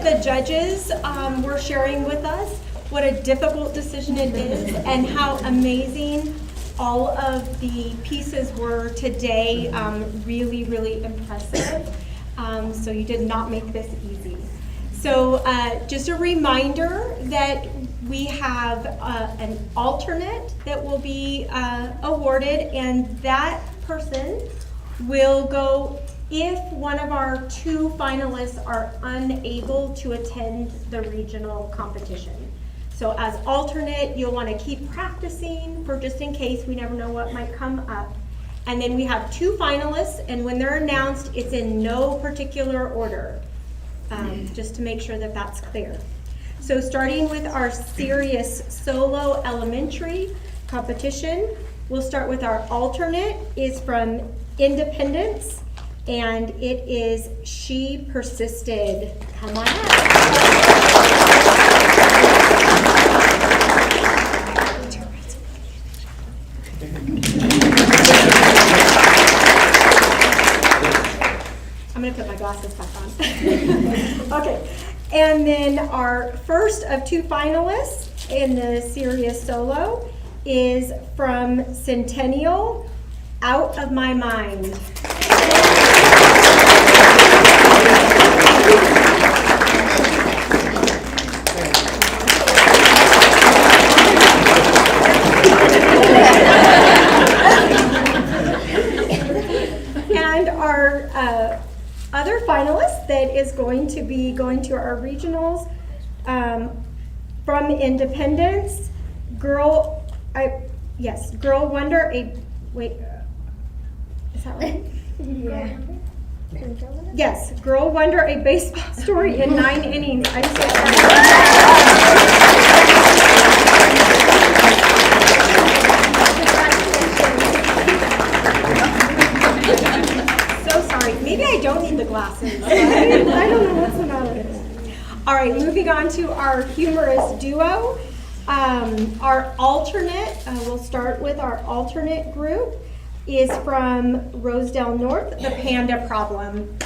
Speaker 1: the judges were sharing with us what a difficult decision it is and how amazing all of the pieces were today. Really, really impressive. So you did not make this easy. So just a reminder that we have an alternate that will be awarded, and that person will go if one of our 2 finalists are unable to attend the regional competition. So as alternate, you'll want to keep practicing for just in case, we never know what might come up. And then we have 2 finalists, and when they're announced, it's in no particular order, just to make sure that that's clear. So starting with our serious solo elementary competition, we'll start with our alternate is from Independence, and it is She Persisted. Come on up. I'm gonna put my glasses back on. Okay, and then our first of 2 finalists in the serious solo is from Centennial, Out of My Mind. And our other finalist that is going to be going to our regionals from Independence, Girl Wonder, is that right? Yeah. Yes, Girl Wonder, a baseball story in 9 innings. I'm so sorry. Maybe I don't need the glasses. I don't know what's the matter. All right, moving on to our humorous duo. Our alternate, we'll start with our alternate group, is from Rosedale North, The Panda Problem.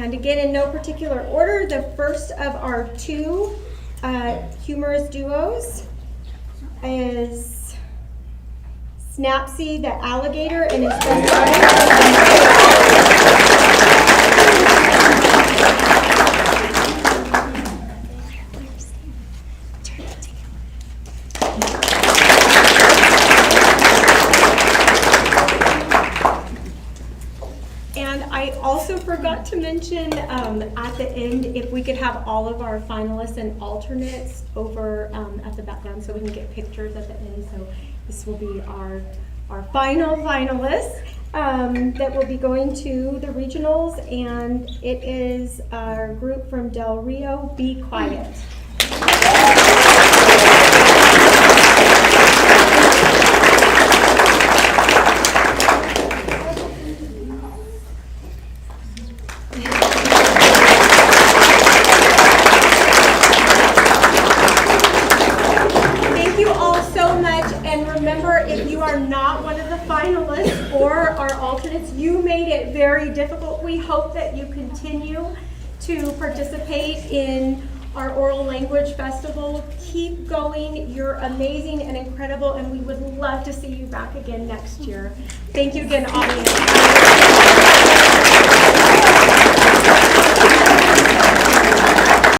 Speaker 1: And again, in no particular order, the first of our 2 humorous duos is Snapsy the Alligator and his friend And I also forgot to mention at the end if we could have all of our finalists and alternates over at the background so we can get pictures at the end. So this will be our final finalists that will be going to the regionals, and it is our group from Del Rio, Be Quiet. If you are not one of the finalists or our alternates, you made it very difficult. We hope that you continue to participate in our Oral Language Festival. Keep going. You're amazing and incredible, and we would love to see you back again next year. Thank you again, audience.